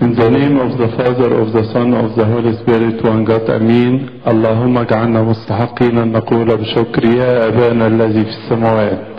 In the name of the Father, of the Son, of the Holy Spirit, one God, Amen. اللهم اجعلنا مستحقين أن نقول بشكر يا أبانا الذي في السماوات.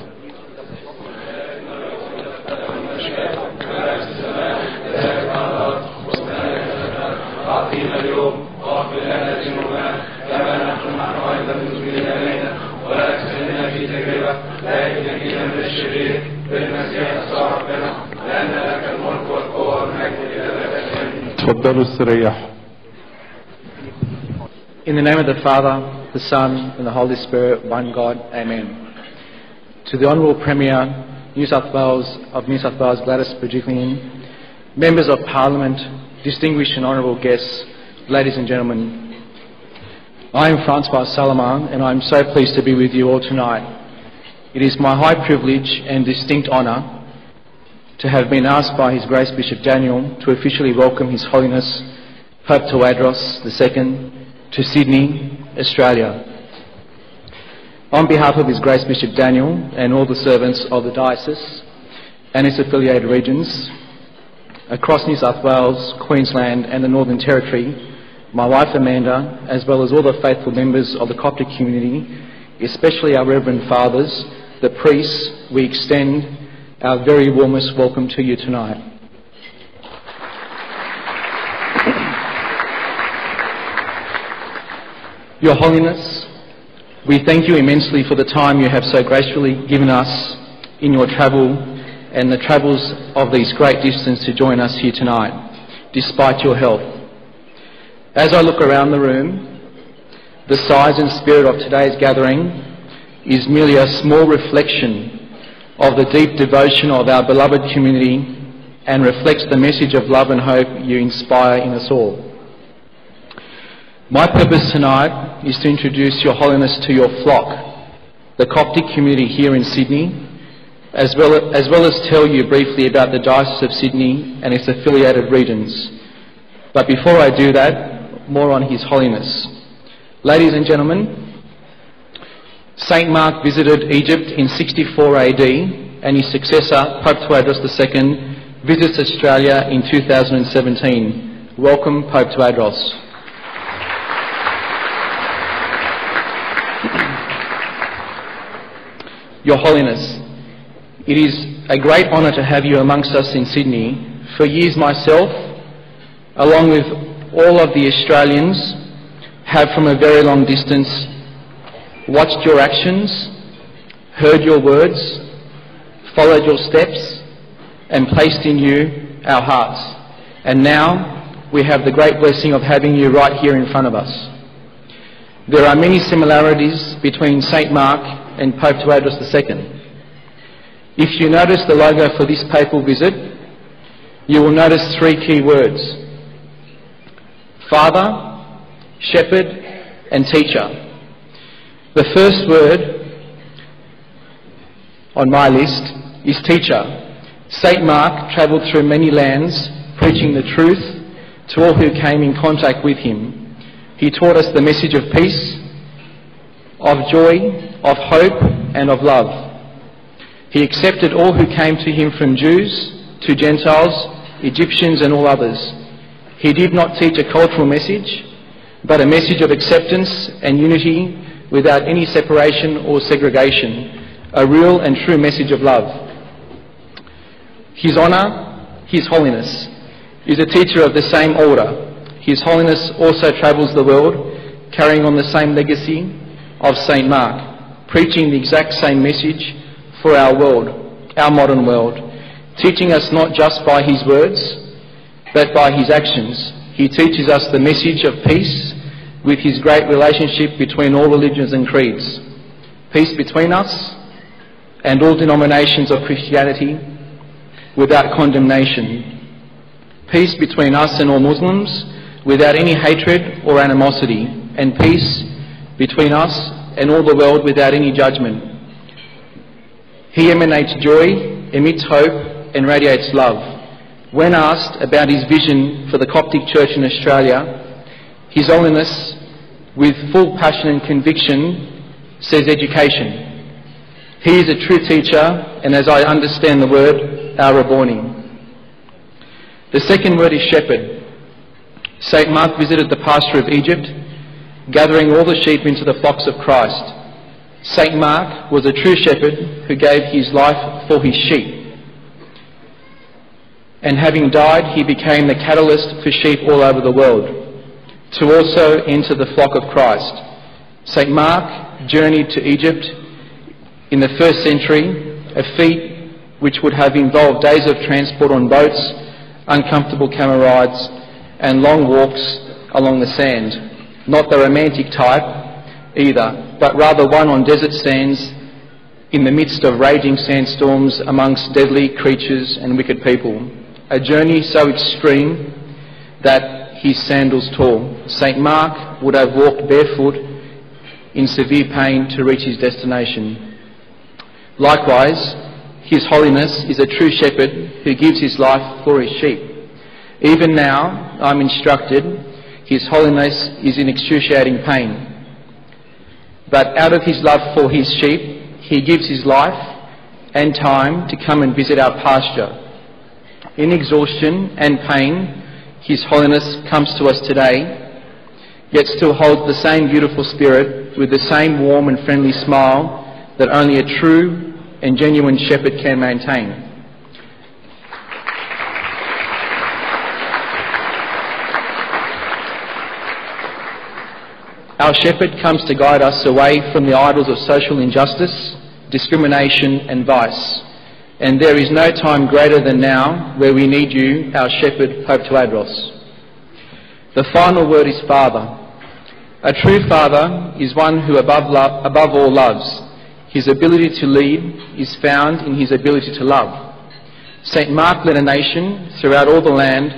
In the name of the Father, the Son, and the Holy Spirit, one God, Amen. To the Honourable Premier of New South Wales, Gladys Berejiklian, Members of Parliament, distinguished and honourable guests, ladies and gentlemen, I am Francois Salomon, and I am so pleased to be with you all tonight. It is my high privilege and distinct honour to have been asked by His Grace Bishop Daniel to officially welcome His Holiness Pope Tواضروس II to Sydney, Australia. On behalf of His Grace Bishop Daniel and all the servants of the diocese and its affiliated regions across New South Wales, Queensland and the Northern Territory, my wife Amanda, as well as all the faithful members of the Coptic community, especially our Reverend Fathers, the priests, we extend our very warmest welcome to you tonight. Your Holiness, we thank you immensely for the time you have so gracefully given us in your travel and the travels of these great distances to join us here tonight, despite your health. As I look around the room, the size and spirit of today's gathering is merely a small reflection of the deep devotion of our beloved community and reflects the message of love and hope you inspire in us all. My purpose tonight is to introduce Your Holiness to your flock, the Coptic community here in Sydney, as well as tell you briefly about the Diocese of Sydney and its affiliated regions. But before I do that, more on His Holiness. Ladies and gentlemen, St. Mark visited Egypt in 64 AD and his successor, Pope Tواضروس II, visits Australia in 2017. Welcome, Pope Tواضروس. Your Holiness, it is a great honour to have you amongst us in Sydney. For years myself, along with all of the Australians, have from a very long distance watched your actions, heard your words, followed your steps, and placed in you our hearts. And now we have the great blessing of having you right here in front of us. There are many similarities between St. Mark and Pope Tواضروس II. If you notice the logo for this papal visit, you will notice three key words: Father, Shepherd, and Teacher. The first word on my list is teacher. St. Mark travelled through many lands preaching the truth to all who came in contact with him. He taught us the message of peace, of joy, of hope, and of love. He accepted all who came to him, from Jews to Gentiles, Egyptians and all others. He did not teach a cultural message, but a message of acceptance and unity without any separation or segregation, a real and true message of love. His Honour, His Holiness, is a teacher of the same order. His Holiness also travels the world, carrying on the same legacy of St. Mark, preaching the exact same message for our world, our modern world, teaching us not just by his words, but by his actions. He teaches us the message of peace with his great relationship between all religions and creeds. Peace between us and all denominations of Christianity without condemnation. Peace between us and all Muslims without any hatred or animosity. And peace between us and all the world without any judgment. He emanates joy, emits hope and radiates love. When asked about his vision for the Coptic Church in Australia, His Holiness, with full passion and conviction, says education. He is a true teacher, and as I understand the word, our Rabboni. The second word is shepherd. St. Mark visited the pasture of Egypt, gathering all the sheep into the flocks of Christ. St. Mark was a true shepherd who gave his life for his sheep. And having died, he became the catalyst for sheep all over the world to also enter the flock of Christ. St. Mark journeyed to Egypt in the 1st century, a feat which would have involved days of transport on boats, uncomfortable camel rides and long walks along the sand. Not the romantic type either, but rather one on desert sands in the midst of raging sandstorms amongst deadly creatures and wicked people. A journey so extreme that his sandals tore. St. Mark would have walked barefoot in severe pain to reach his destination. Likewise, His Holiness is a true shepherd who gives his life for his sheep. Even now, I'm instructed, His Holiness is in excruciating pain. But out of his love for his sheep, he gives his life and time to come and visit our pasture. In exhaustion and pain, His Holiness comes to us today, yet still holds the same beautiful spirit with the same warm and friendly smile that only a true and genuine shepherd can maintain. Our shepherd comes to guide us away from the idols of social injustice, discrimination and vice. And there is no time greater than now where we need you, our shepherd, Pope Tواضروس. The final word is Father. A true father is one who above all loves. His ability to lead is found in his ability to love. St. Mark led a nation throughout all the land.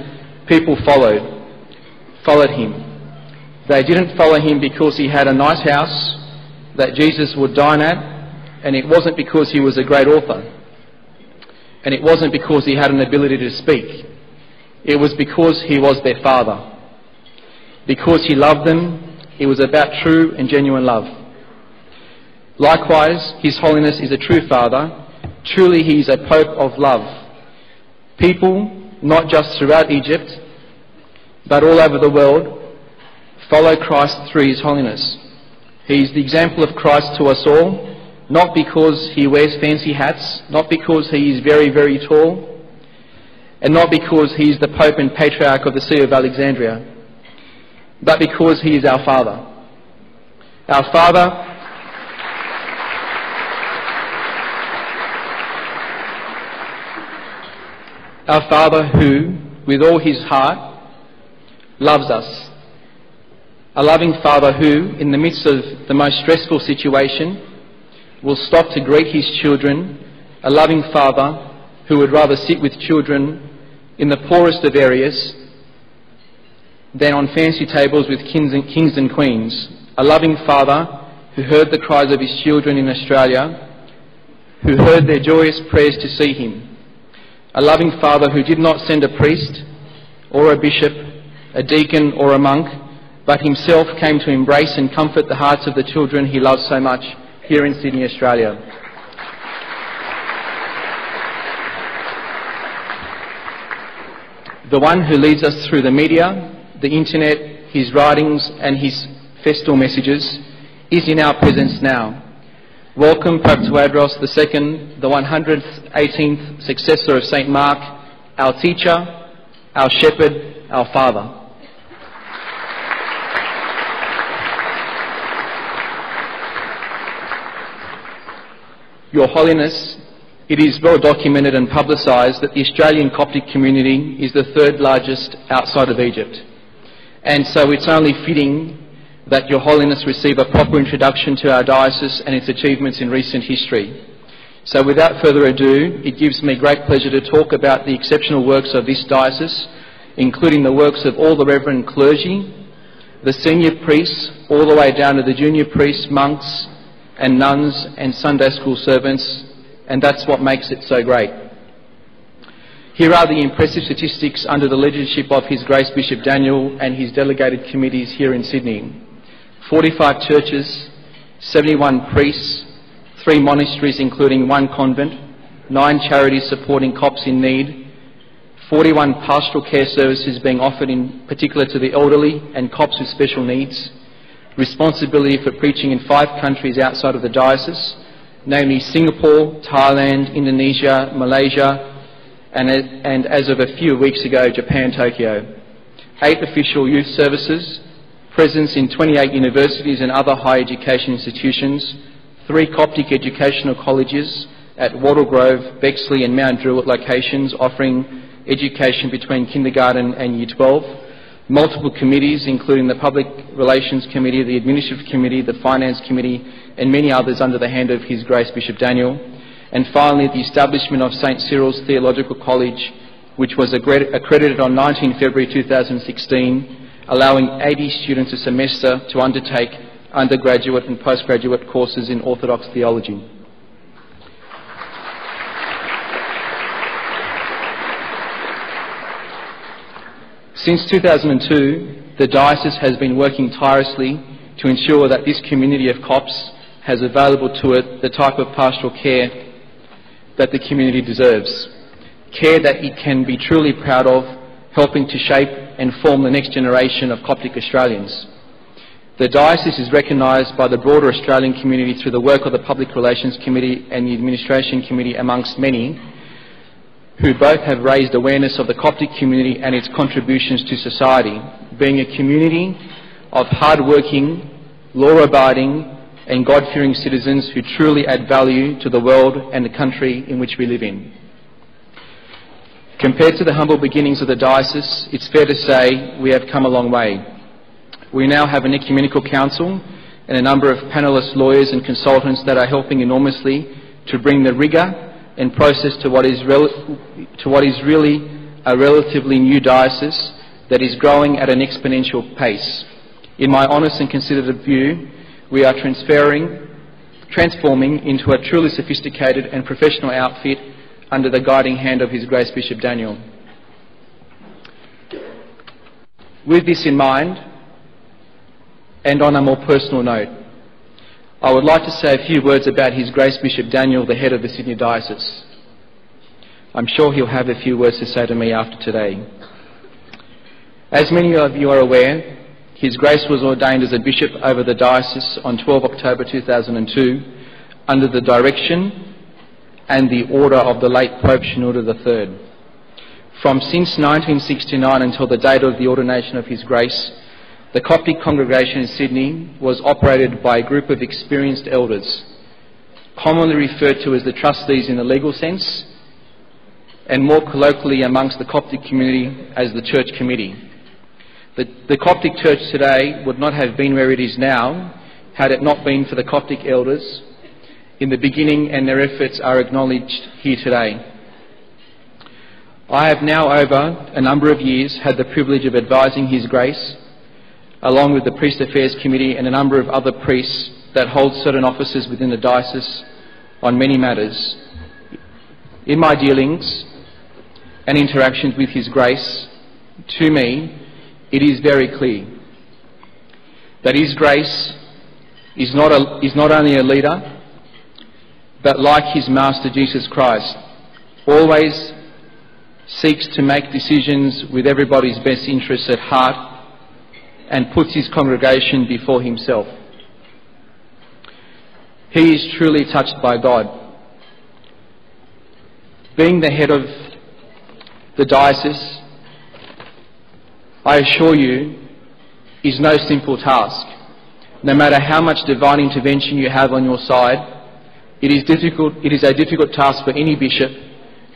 People followed him. They didn't follow him because he had a nice house that Jesus would dine at, and it wasn't because he was a great author, and it wasn't because he had an ability to speak. It was because he was their father. Because he loved them, it was about true and genuine love. Likewise, His Holiness is a true father. Truly he is a Pope of love. People, not just throughout Egypt, but all over the world, follow Christ through His Holiness. He is the example of Christ to us all, not because he wears fancy hats, not because he is very, very tall, and not because he is the Pope and Patriarch of the See of Alexandria, but because he is our Father. Our Father who, with all his heart, loves us. A loving Father who, in the midst of the most stressful situation, will stop to greet his children. A loving Father who would rather sit with children in the poorest of areas than on fancy tables with kings and queens. A loving Father who heard the cries of his children in Australia, who heard their joyous prayers to see him. A loving Father who did not send a priest or a bishop, a deacon or a monk, but himself came to embrace and comfort the hearts of the children he loves so much here in Sydney, Australia. The one who leads us through the media, the internet, his writings and his festal messages is in our presence now. Welcome Pope Tواضروس II, the 118th successor of St. Mark, our teacher, our shepherd, our father. Your Holiness, it is well documented and publicised that the Australian Coptic community is the third largest outside of Egypt. And so it's only fitting that Your Holiness receive a proper introduction to our diocese and its achievements in recent history. So without further ado, it gives me great pleasure to talk about the exceptional works of this diocese, including the works of all the reverend clergy, the senior priests, all the way down to the junior priests, monks and nuns and Sunday school servants, and that's what makes it so great. Here are the impressive statistics under the leadership of His Grace Bishop Daniel and his delegated committees here in Sydney. 45 churches, 71 priests, 3 monasteries including 1 convent, 9 charities supporting Copts in need, 41 pastoral care services being offered in particular to the elderly and Copts with special needs, responsibility for preaching in 5 countries outside of the diocese, namely Singapore, Thailand, Indonesia, Malaysia, and as of a few weeks ago, Japan, Tokyo. 8 official youth services, presence in 28 universities and other higher education institutions, 3 Coptic educational colleges at Wattle Grove, Bexley and Mount Druitt locations offering education between kindergarten and year 12, multiple committees including the Public Relations Committee, the Administrative Committee, the Finance Committee and many others under the hand of His Grace Bishop Daniel. And finally, the establishment of St. Cyril's Theological College, which was accredited on 19 February 2016, allowing 80 students a semester to undertake undergraduate and postgraduate courses in Orthodox theology. Since 2002, the diocese has been working tirelessly to ensure that this community of Copts has available to it the type of pastoral care that the community deserves. Care that it can be truly proud of, helping to shape and form the next generation of Coptic Australians. The diocese is recognised by the broader Australian community through the work of the Public Relations Committee and the Administration Committee amongst many, who both have raised awareness of the Coptic community and its contributions to society, being a community of hard-working, law-abiding and God-fearing citizens who truly add value to the world and the country in which we live in. Compared to the humble beginnings of the diocese, it's fair to say we have come a long way. We now have an ecumenical council and a number of panellist lawyers and consultants that are helping enormously to bring the rigour and process to what is really a relatively new diocese that is growing at an exponential pace. In my honest and considered view, we are transforming into a truly sophisticated and professional outfit under the guiding hand of His Grace Bishop Daniel. With this in mind, and on a more personal note, I would like to say a few words about His Grace Bishop Daniel, the head of the Sydney Diocese. I'm sure he'll have a few words to say to me after today. As many of you are aware, His Grace was ordained as a bishop over the diocese on 12 October 2002 under the direction and the order of the late Pope Shenouda III. Since 1969 until the date of the ordination of His Grace, the Coptic congregation in Sydney was operated by a group of experienced elders, commonly referred to as the trustees in the legal sense, and more colloquially amongst the Coptic community as the Church Committee. The Coptic Church today would not have been where it is now had it not been for the Coptic elders in the beginning, and their efforts are acknowledged here today. I have now over a number of years had the privilege of advising His Grace, along with the Priest Affairs Committee and a number of other priests that hold certain offices within the diocese on many matters. In my dealings and interactions with His Grace, to me, it is very clear that His Grace is not only a leader, but like His Master Jesus Christ, always seeks to make decisions with everybody's best interests at heart and puts his congregation before himself. He is truly touched by God. Being the head of the diocese, I assure you, is no simple task. No matter how much divine intervention you have on your side, it is a difficult task for any bishop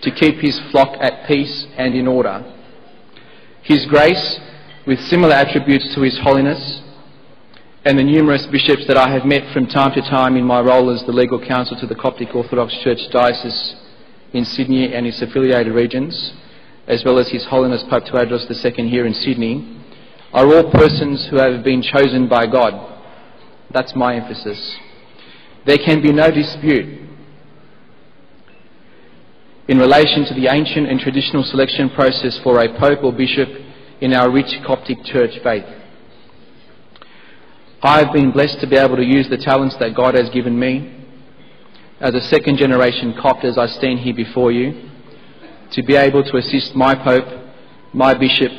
to keep his flock at peace and in order. His Grace, with similar attributes to His Holiness, and the numerous bishops that I have met from time to time in my role as the legal counsel to the Coptic Orthodox Church Diocese in Sydney and its affiliated regions, as well as His Holiness Pope Tواضروس II here in Sydney, are all persons who have been chosen by God. That's my emphasis. There can be no dispute in relation to the ancient and traditional selection process for a Pope or Bishop in our rich Coptic Church faith. I have been blessed to be able to use the talents that God has given me as a second-generation Copt as I stand here before you, to be able to assist my Pope, my Bishop,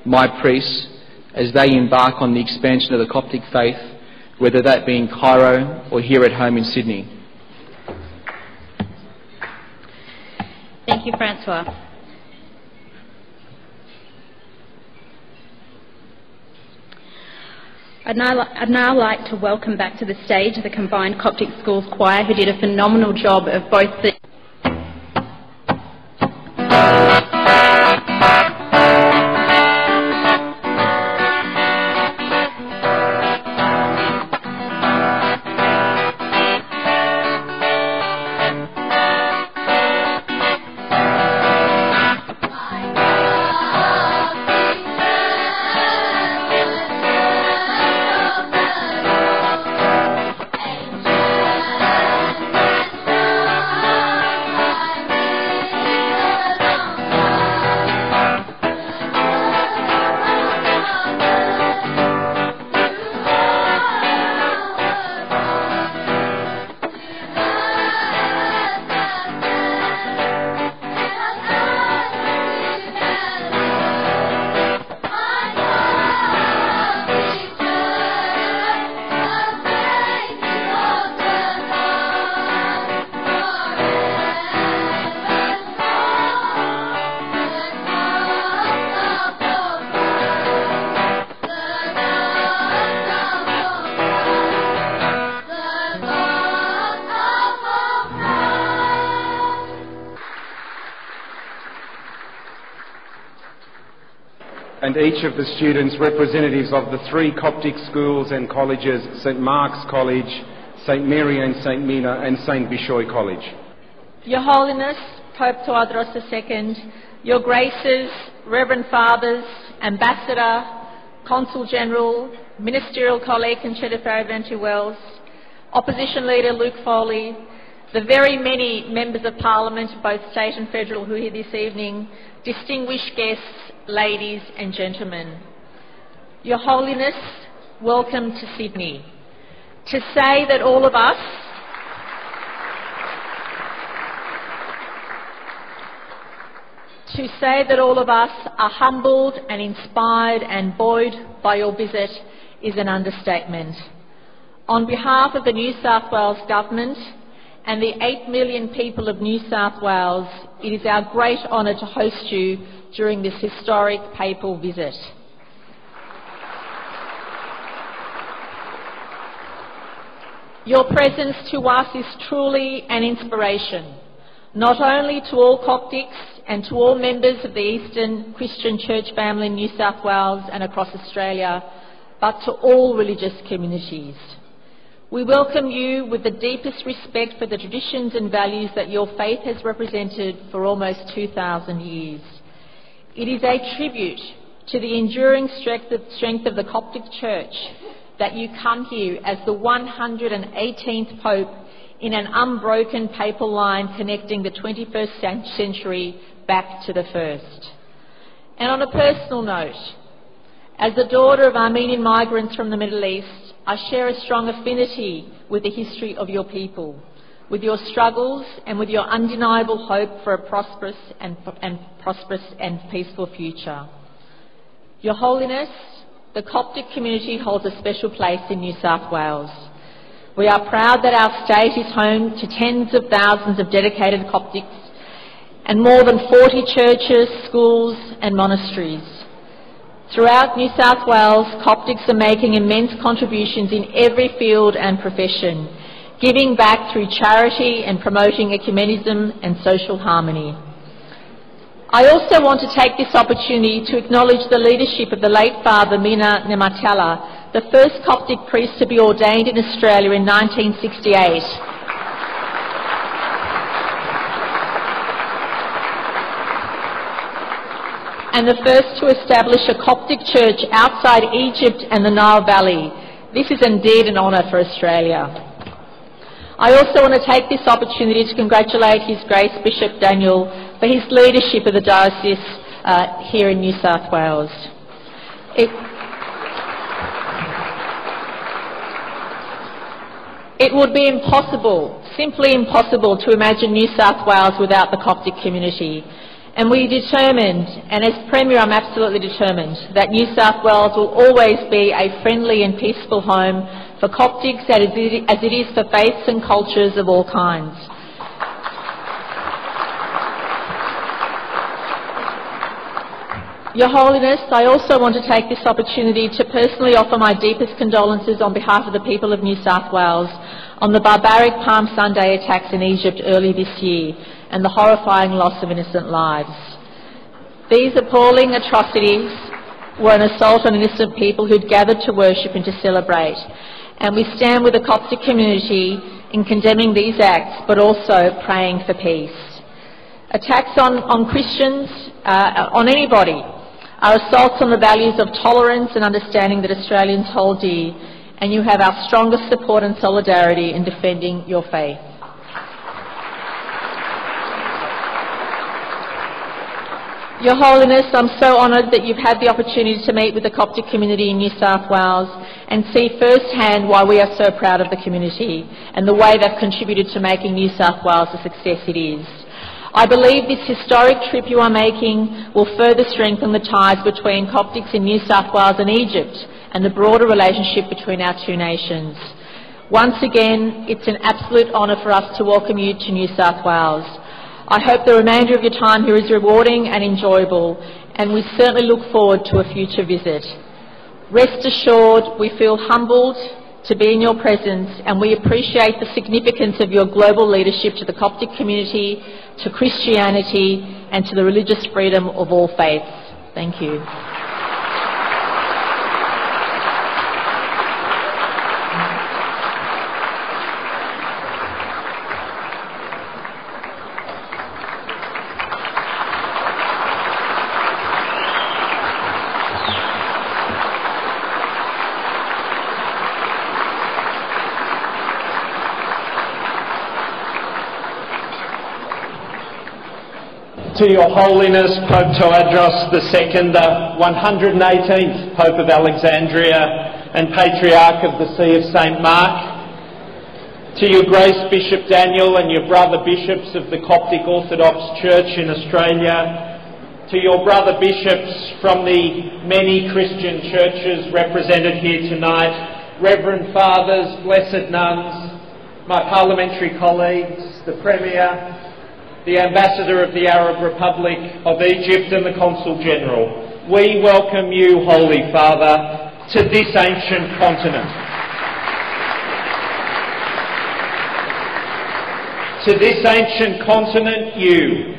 my priests, as they embark on the expansion of the Coptic faith, whether that be in Cairo or here at home in Sydney. Thank you, Francois. I'd now like to welcome back to the stage the Combined Coptic Schools Choir, who did a phenomenal job of both the and each of the students representatives of the 3 Coptic schools and colleges, St Mark's College, St Mary and St Mina and St Bishoy College. Your Holiness, Pope Tواضروس II, Your Graces, Reverend Fathers, Ambassador, Consul General, Ministerial Colleague Conchita Faraventu-Wells, Opposition Leader Luke Foley, the very many Members of Parliament, both state and federal, who are here this evening, distinguished guests, ladies and gentlemen. Your Holiness, welcome to Sydney. To say that all of us are humbled and inspired and buoyed by your visit is an understatement. On behalf of the New South Wales Government and the 8 million people of New South Wales, it is our great honour to host you during this historic papal visit. Your presence to us is truly an inspiration, not only to all Coptics and to all members of the Eastern Christian Church family in New South Wales and across Australia, but to all religious communities. We welcome you with the deepest respect for the traditions and values that your faith has represented for almost 2,000 years. It is a tribute to the enduring strength of the Coptic Church that you come here as the 118th Pope in an unbroken papal line connecting the 21st century back to the first. And on a personal note, as the daughter of Armenian migrants from the Middle East, I share a strong affinity with the history of your people, with your struggles and with your undeniable hope for a prosperous and peaceful future. Your Holiness, the Coptic community holds a special place in New South Wales. We are proud that our state is home to tens of thousands of dedicated Coptics and more than 40 churches, schools and monasteries. Throughout New South Wales, Coptics are making immense contributions in every field and profession, giving back through charity and promoting ecumenism and social harmony. I also want to take this opportunity to acknowledge the leadership of the late Father Mina Nematala, the first Coptic priest to be ordained in Australia in 1968. And the first to establish a Coptic church outside Egypt and the Nile Valley. This is indeed an honour for Australia. I also want to take this opportunity to congratulate His Grace Bishop Daniel for his leadership of the diocese here in New South Wales. It would be impossible, simply impossible, to imagine New South Wales without the Coptic community. And we're determined, and as Premier I'm absolutely determined, that New South Wales will always be a friendly and peaceful home for Coptics as it is for faiths and cultures of all kinds. Your Holiness, I also want to take this opportunity to personally offer my deepest condolences on behalf of the people of New South Wales on the barbaric Palm Sunday attacks in Egypt early this year and the horrifying loss of innocent lives. These appalling atrocities were an assault on innocent people who'd gathered to worship and to celebrate, and we stand with the Coptic community in condemning these acts, but also praying for peace. Attacks on Christians, on anybody, are assaults on the values of tolerance and understanding that Australians hold dear, and you have our strongest support and solidarity in defending your faith. Your Holiness, I'm so honoured that you've had the opportunity to meet with the Coptic community in New South Wales and see firsthand why we are so proud of the community and the way they've contributed to making New South Wales the success it is. I believe this historic trip you are making will further strengthen the ties between Coptics in New South Wales and Egypt and the broader relationship between our two nations. Once again, it's an absolute honour for us to welcome you to New South Wales. I hope the remainder of your time here is rewarding and enjoyable, and we certainly look forward to a future visit. Rest assured, we feel humbled to be in your presence, and we appreciate the significance of your global leadership to the Coptic community, to Christianity, and to the religious freedom of all faiths. Thank you. To Your Holiness Pope Tواضروس II, the 118th Pope of Alexandria and Patriarch of the See of St. Mark, to Your Grace Bishop Daniel and your brother bishops of the Coptic Orthodox Church in Australia, to your brother bishops from the many Christian churches represented here tonight, Reverend Fathers, Blessed Nuns, my parliamentary colleagues, the Premier, the Ambassador of the Arab Republic of Egypt and the Consul General, we welcome you, Holy Father, to this ancient continent. To this ancient continent, you,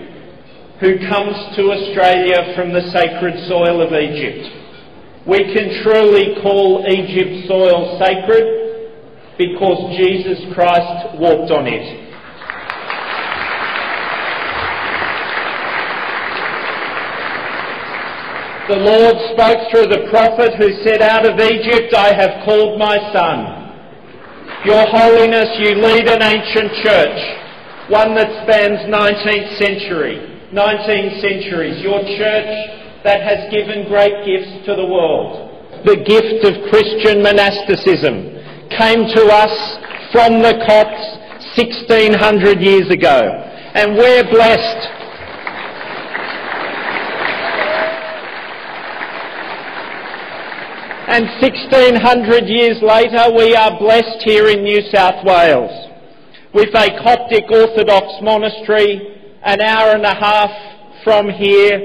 who comes to Australia from the sacred soil of Egypt. We can truly call Egypt's soil sacred because Jesus Christ walked on it. The Lord spoke through the prophet who said, "Out of Egypt I have called my son." Your Holiness, you lead an ancient church, one that spans 19 centuries, your church that has given great gifts to the world. The gift of Christian monasticism came to us from the Copts 1600 years ago, and we're blessed. And 1600 years later, we are blessed here in New South Wales with a Coptic Orthodox monastery an hour and a half from here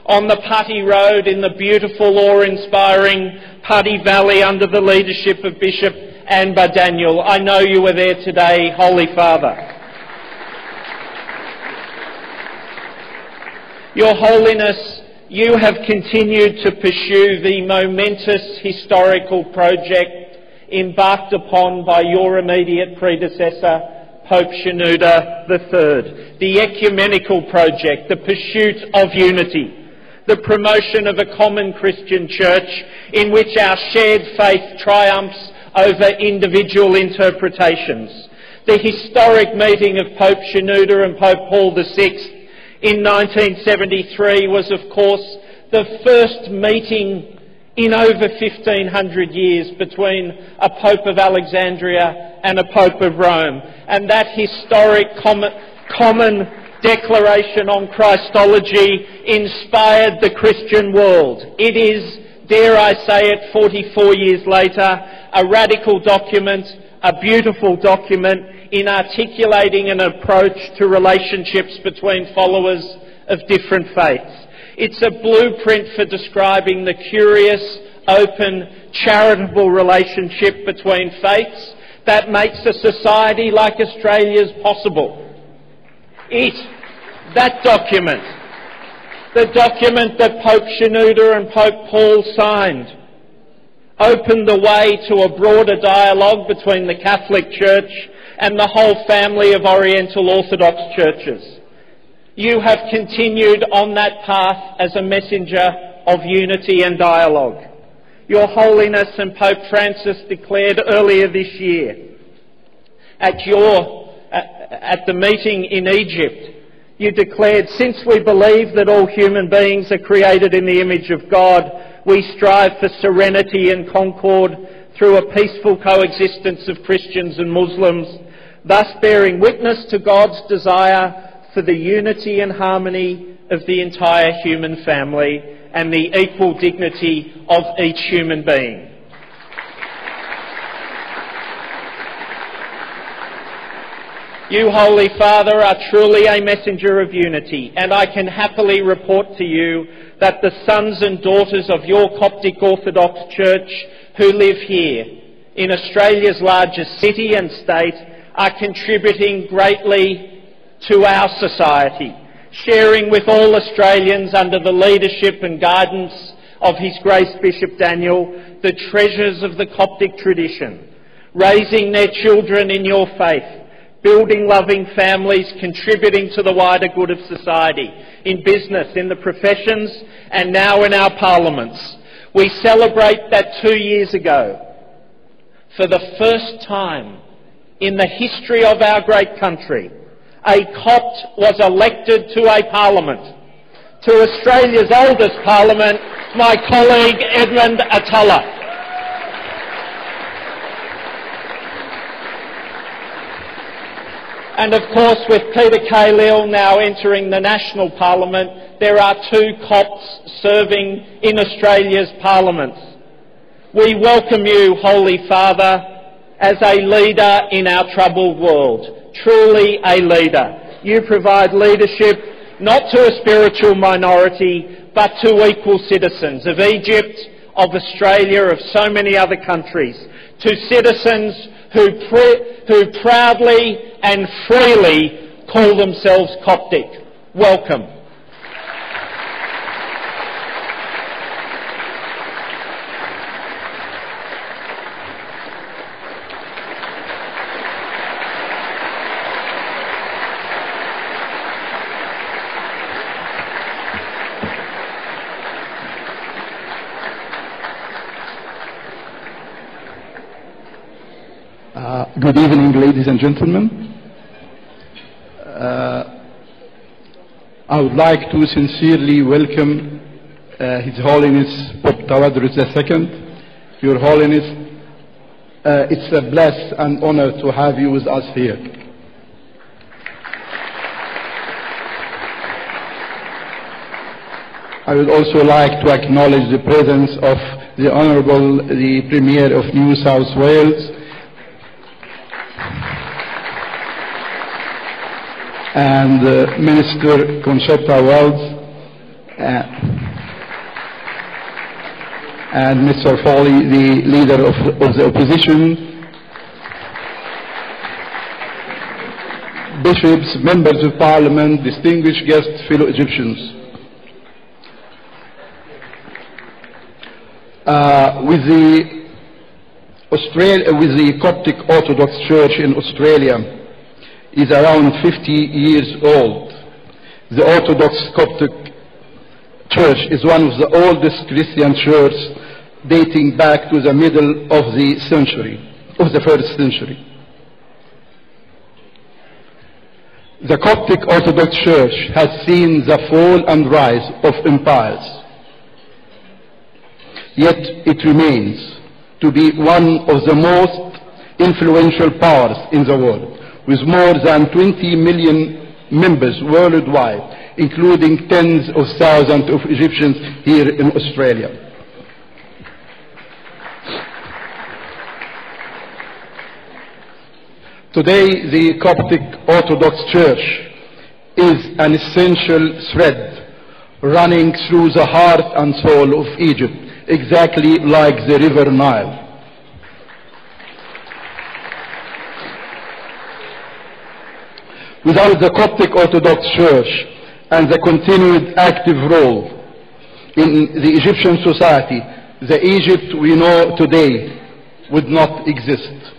on the Putty Road in the beautiful, awe-inspiring Putty Valley under the leadership of Bishop Anbar Daniel. I know you were there today, Holy Father. Your Holiness, you have continued to pursue the momentous historical project embarked upon by your immediate predecessor, Pope Shenouda III, the ecumenical project, the pursuit of unity, the promotion of a common Christian church in which our shared faith triumphs over individual interpretations. The historic meeting of Pope Shenouda and Pope Paul VI in 1973 was, of course, the first meeting in over 1500 years between a Pope of Alexandria and a Pope of Rome. And that historic common declaration on Christology inspired the Christian world. It is, dare I say it, 44 years later, a radical document, a beautiful document in articulating an approach to relationships between followers of different faiths. It's a blueprint for describing the curious, open, charitable relationship between faiths that makes a society like Australia's possible. That document, the document that Pope Shenouda and Pope Paul signed, opened the way to a broader dialogue between the Catholic Church and the whole family of Oriental Orthodox churches. You have continued on that path as a messenger of unity and dialogue. Your Holiness and Pope Francis declared earlier this year at the meeting in Egypt, you declared, "Since we believe that all human beings are created in the image of God, we strive for serenity and concord through a peaceful coexistence of Christians and Muslims, thus bearing witness to God's desire for the unity and harmony of the entire human family and the equal dignity of each human being." You, Holy Father, are truly a messenger of unity, and I can happily report to you that the sons and daughters of your Coptic Orthodox Church who live here in Australia's largest city and state are contributing greatly to our society, sharing with all Australians under the leadership and guidance of His Grace Bishop Daniel the treasures of the Coptic tradition, raising their children in your faith, building loving families, contributing to the wider good of society, in business, in the professions, and now in our parliaments. We celebrate that 2 years ago, for the first time in the history of our great country, a Copt was elected to a parliament. to Australia's oldest parliament, my colleague Edmund Atalla. And of course, with Peter Cahill now entering the national parliament, there are 2 Copts serving in Australia's parliaments. We welcome you, Holy Father, as a leader in our troubled world, truly a leader. You provide leadership not to a spiritual minority, but to equal citizens of Egypt, of Australia, of so many other countries, to citizens who proudly and freely call themselves Coptic. Welcome. Good evening, ladies and gentlemen. I would like to sincerely welcome His Holiness Pope Tواضروس II. Your Holiness, it's a bless and honor to have you with us here. I would also like to acknowledge the presence of the Premier of New South Wales, and Minister Conchetta Wells, and Mr. Foley, the leader of the opposition, bishops, members of parliament, distinguished guests, fellow Egyptians. With the Coptic Orthodox Church in Australia is around 50 years old. The Orthodox Coptic Church is one of the oldest Christian churches, dating back to the middle of the first century. The Coptic Orthodox Church has seen the fall and rise of empires, yet it remains to be one of the most influential powers in the world, with more than 20 million members worldwide, including tens of thousands of Egyptians here in Australia. Today, the Coptic Orthodox Church is an essential thread running through the heart and soul of Egypt, exactly like the River Nile. Without the Coptic Orthodox Church and the continued active role in the Egyptian society, the Egypt we know today would not exist.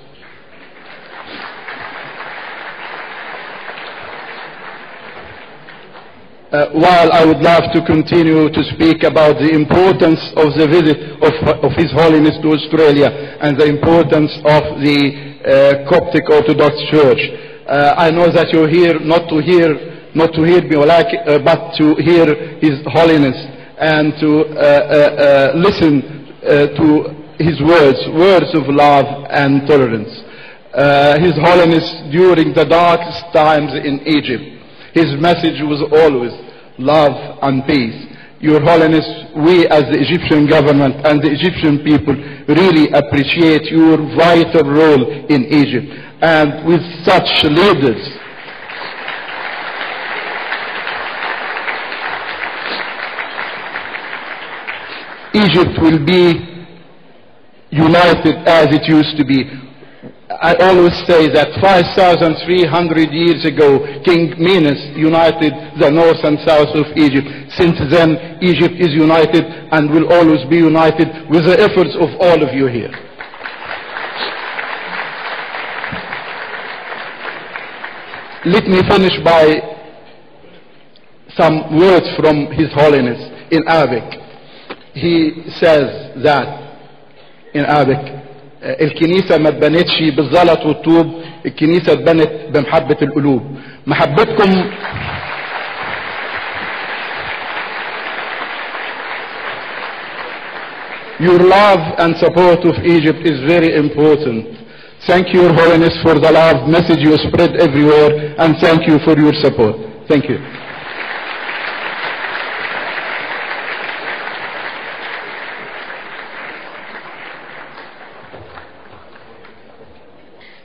While I would love to continue to speak about the importance of the visit of His Holiness to Australia and the importance of the Coptic Orthodox Church, I know that you're here not to hear me, but to hear His Holiness and to listen to His words of love and tolerance. His Holiness, during the darkest times in Egypt, his message was always love and peace. Your Holiness, we as the Egyptian government and the Egyptian people really appreciate your vital role in Egypt. And with such leaders, Egypt will be united as it used to be. I always say that 5,300 years ago, King Menes united the north and south of Egypt. Since then, Egypt is united and will always be united with the efforts of all of you here. Let me finish by some words from His Holiness in Arabic. He says that in Arabic, الكنيسة ما اتبنتش بالزلط والطوب، الكنيسة اتبنت بمحبة القلوب. محبتكم Your love and support of Egypt is very important. Thank you, Your Holiness, for the love message you spread everywhere, and thank you for your support. Thank you.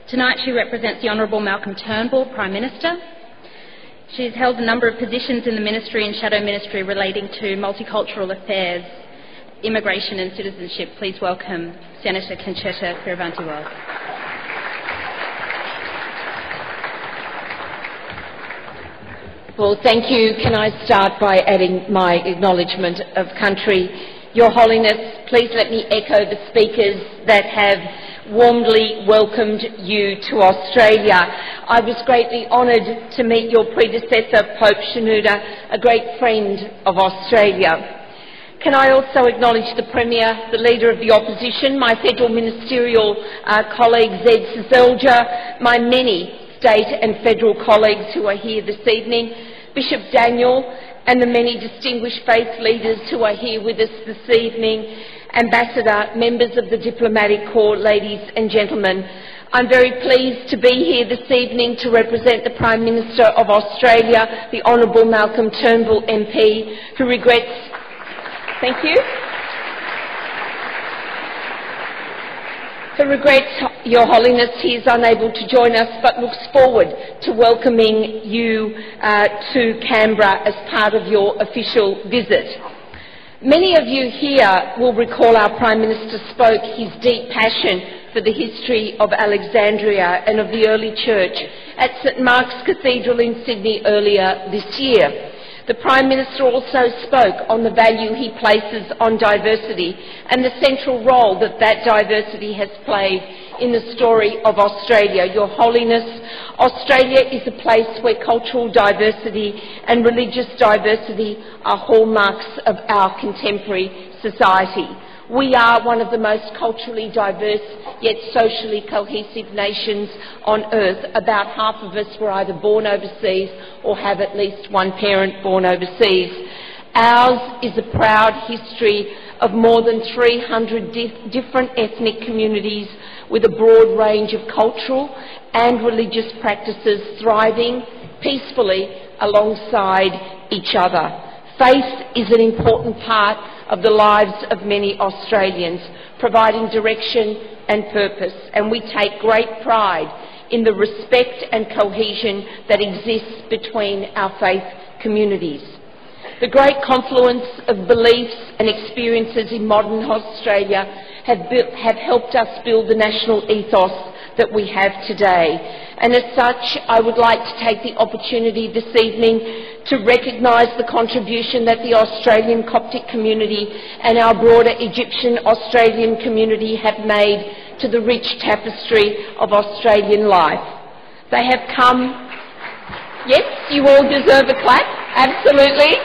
Tonight she represents the Honourable Malcolm Turnbull, Prime Minister. She has held a number of positions in the ministry and shadow ministry relating to multicultural affairs, immigration and citizenship. Please welcome Senator Concetta Piravanti-Wells. Well, thank you. Can I start by adding my acknowledgement of country? Your Holiness, please let me echo the speakers that have warmly welcomed you to Australia. I was greatly honoured to meet your predecessor, Pope Shenouda, a great friend of Australia. Can I also acknowledge the Premier, the Leader of the Opposition, my federal ministerial colleague Zed Seselja, my many state and federal colleagues who are here this evening, Bishop Daniel, and the many distinguished faith leaders who are here with us this evening, Ambassador, members of the Diplomatic Corps, ladies and gentlemen. I'm very pleased to be here this evening to represent the Prime Minister of Australia, the Honourable Malcolm Turnbull MP, who regrets... Thank you. Who regrets, Your Holiness, he is unable to join us, but looks forward to welcoming you to Canberra as part of your official visit. Many of you here will recall our Prime Minister spoke his deep passion for the history of Alexandria and of the early church at St Mark's Cathedral in Sydney earlier this year. The Prime Minister also spoke on the value he places on diversity and the central role that that diversity has played in the story of Australia. Your Holiness, Australia is a place where cultural diversity and religious diversity are hallmarks of our contemporary society. We are one of the most culturally diverse yet socially cohesive nations on earth. About half of us were either born overseas or have at least one parent born overseas. Ours is a proud history of more than 300 different ethnic communities with a broad range of cultural and religious practices thriving peacefully alongside each other. Faith is an important part of the lives of many Australians, providing direction and purpose, and we take great pride in the respect and cohesion that exists between our faith communities. The great confluence of beliefs and experiences in modern Australia have helped us build the national ethos that we have today. And as such, I would like to take the opportunity this evening to recognise the contribution that the Australian Coptic community and our broader Egyptian-Australian community have made to the rich tapestry of Australian life. They have come... Yes, you all deserve a clap, absolutely.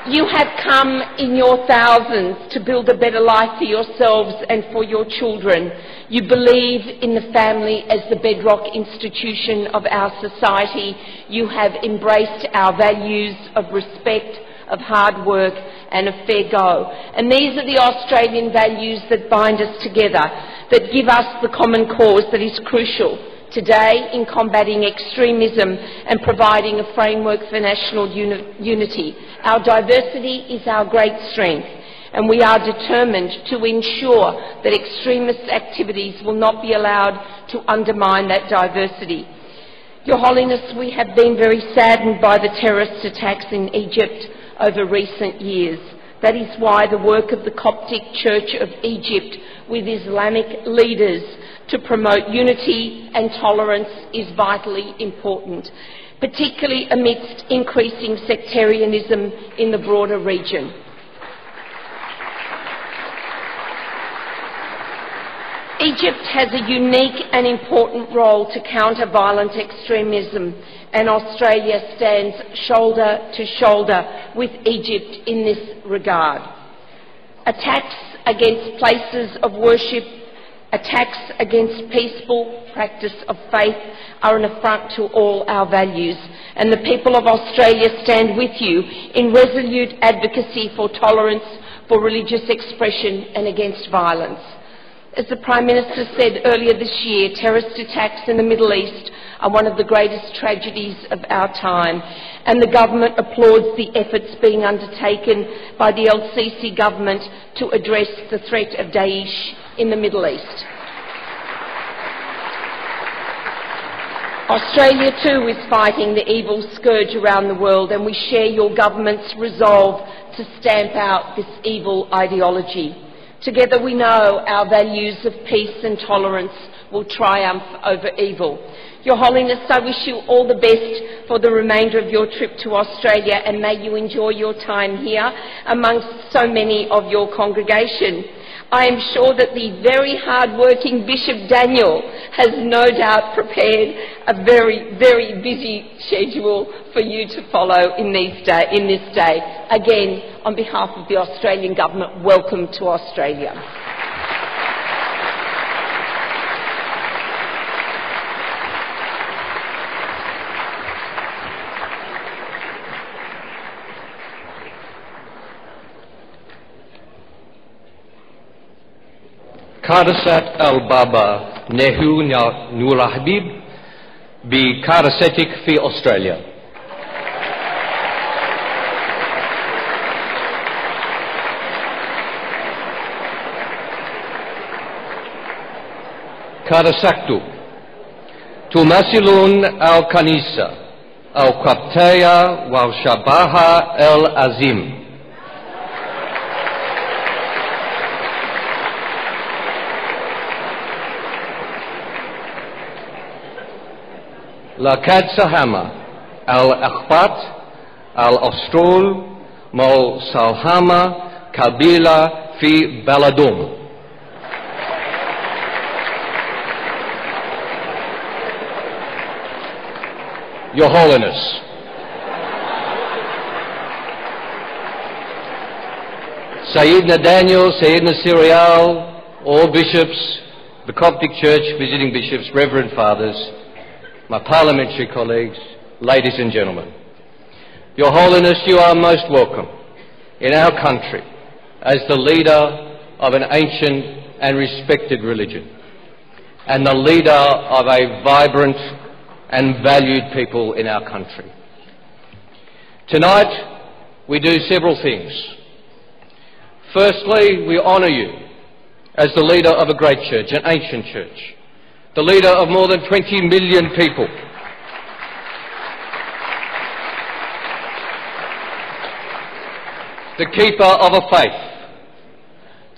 You have come in your thousands to build a better life for yourselves and for your children. You believe in the family as the bedrock institution of our society. You have embraced our values of respect, of hard work and of fair go. And these are the Australian values that bind us together, that give us the common cause that is crucial today in combating extremism and providing a framework for national unity. Our diversity is our great strength, and we are determined to ensure that extremist activities will not be allowed to undermine that diversity. Your Holiness, we have been very saddened by the terrorist attacks in Egypt over recent years. That is why the work of the Coptic Church of Egypt with Islamic leaders to promote unity and tolerance is vitally important, particularly amidst increasing sectarianism in the broader region. Egypt has a unique and important role to counter violent extremism, and Australia stands shoulder to shoulder with Egypt in this regard. Attacks against places of worship, attacks against peaceful practice of faith are an affront to all our values, and the people of Australia stand with you in resolute advocacy for tolerance, for religious expression and against violence. As the Prime Minister said earlier this year, terrorist attacks in the Middle East are one of the greatest tragedies of our time, and the government applauds the efforts being undertaken by the LCC government to address the threat of Daesh in the Middle East. Australia too is fighting the evil scourge around the world, and we share your government's resolve to stamp out this evil ideology. Together we know our values of peace and tolerance will triumph over evil. Your Holiness, I wish you all the best for the remainder of your trip to Australia, and may you enjoy your time here amongst so many of your congregation. I am sure that the very hard-working Bishop Daniel has no doubt prepared a very, very busy schedule for you to follow in this day. Again, on behalf of the Australian Government, welcome to Australia. كارست البابا نهو نور حبيب بكارستك في أستراليا. كارسكتو تمثلون الكنيسة القبطية وشبهها العظيم. لقد ساهم الأخبار الأسترول مساهمة كبيرة في بلدهم. Your Holiness, Sayyidina Daniel, Sayyidina Cyril, all bishops, the Coptic Church, visiting bishops, Reverend Fathers, my parliamentary colleagues, ladies and gentlemen. Your Holiness, you are most welcome in our country as the leader of an ancient and respected religion and the leader of a vibrant and valued people in our country. Tonight, we do several things. Firstly, we honour you as the leader of a great church, an ancient church, the leader of more than 20 million people. The keeper of a faith,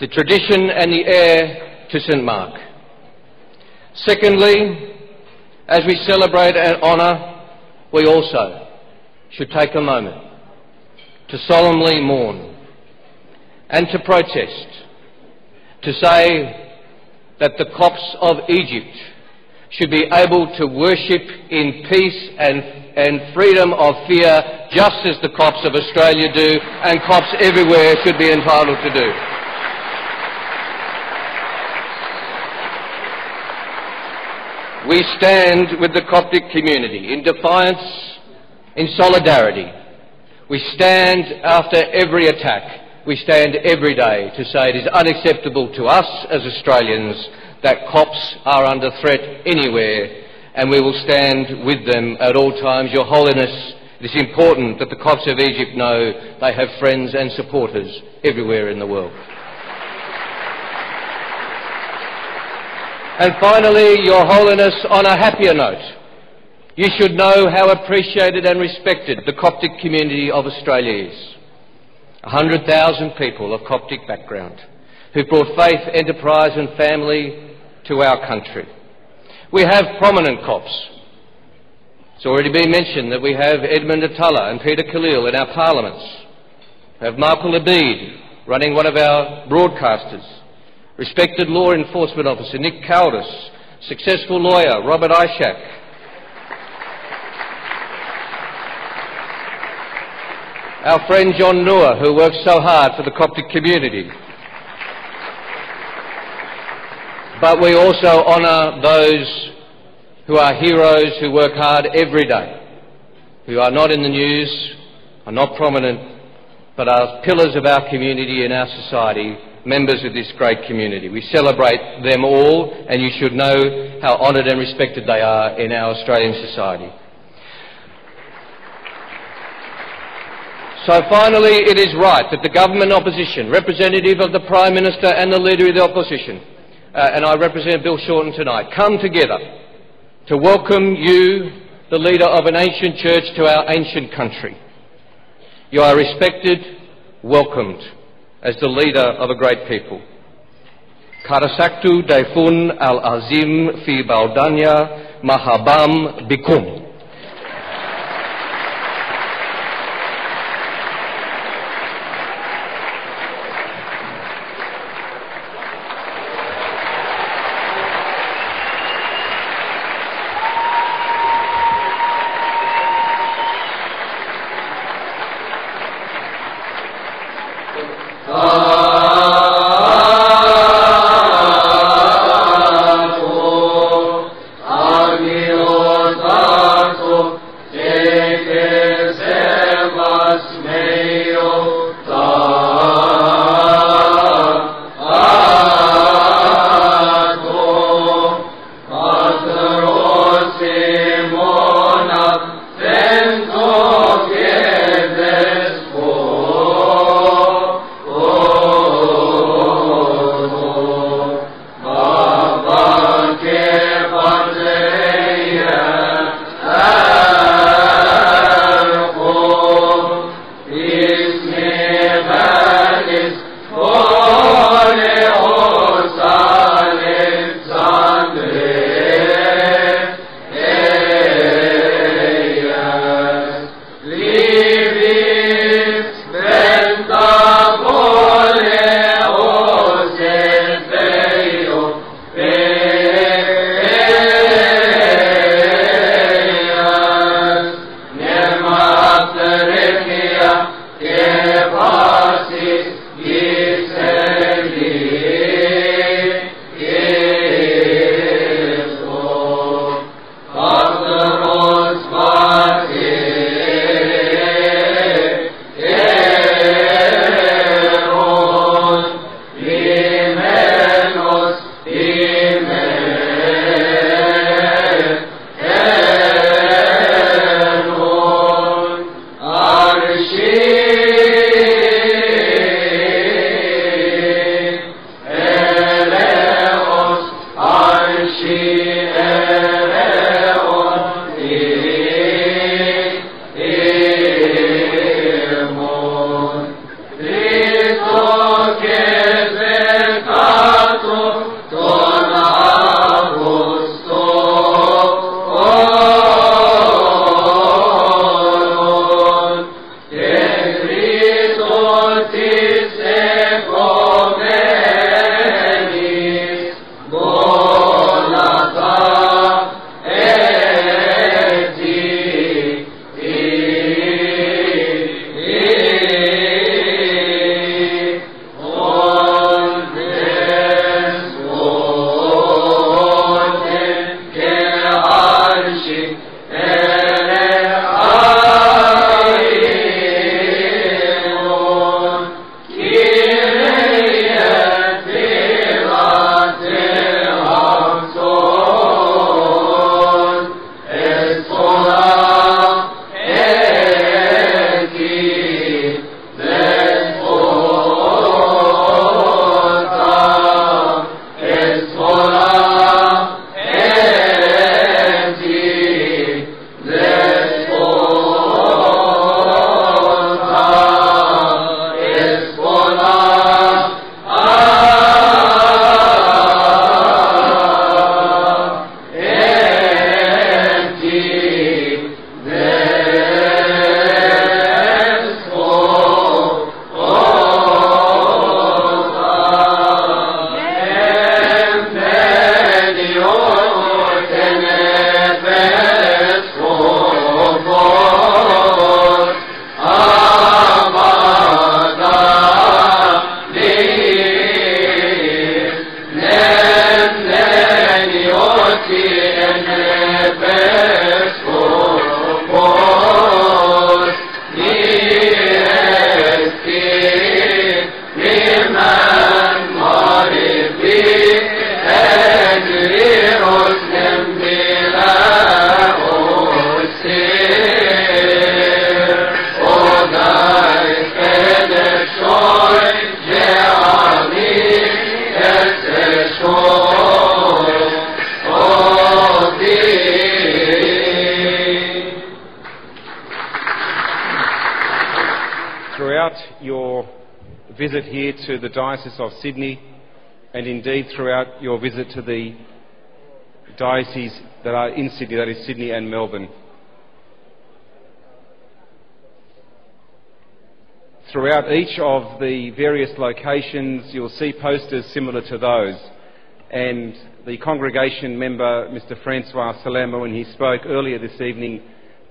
the tradition and the heir to St. Mark. Secondly, as we celebrate and honour, we also should take a moment to solemnly mourn and to protest, to say that the Copts of Egypt should be able to worship in peace and freedom of fear, just as the Copts of Australia do, and Copts everywhere should be entitled to do. We stand with the Coptic community in defiance, in solidarity. We stand after every attack. We stand every day to say it is unacceptable to us as Australians that Copts are under threat anywhere, and we will stand with them at all times. Your Holiness, it is important that the Copts of Egypt know they have friends and supporters everywhere in the world. And finally, Your Holiness, on a happier note, you should know how appreciated and respected the Coptic community of Australia is. 100,000 people of Coptic background who brought faith, enterprise and family to our country. We have prominent Copts. It's already been mentioned that we have Edmund Atalla and Peter Khalil in our parliaments. We have Michael Abid running one of our broadcasters. Respected law enforcement officer Nick Caldis, successful lawyer Robert Ishak. Our friend John Noor, who works so hard for the Coptic community. But we also honour those who are heroes, who work hard every day, who are not in the news, are not prominent, but are pillars of our community and our society, members of this great community. We celebrate them all, and you should know how honoured and respected they are in our Australian society. So finally, it is right that the government opposition, representative of the Prime Minister and the Leader of the Opposition, and I represent Bill Shorten tonight, come together to welcome you, the leader of an ancient church, to our ancient country. You are respected, welcomed, as the leader of a great people. Karasaktu Daifun al-Azim fi Baudanya Mahabam Bikum. Amen. visit here to the Diocese of Sydney, and indeed throughout your visit to the dioceses that are in Sydney, that is Sydney and Melbourne. Throughout each of the various locations you'll see posters similar to those, and the congregation member, Mr Francois Salema, when he spoke earlier this evening,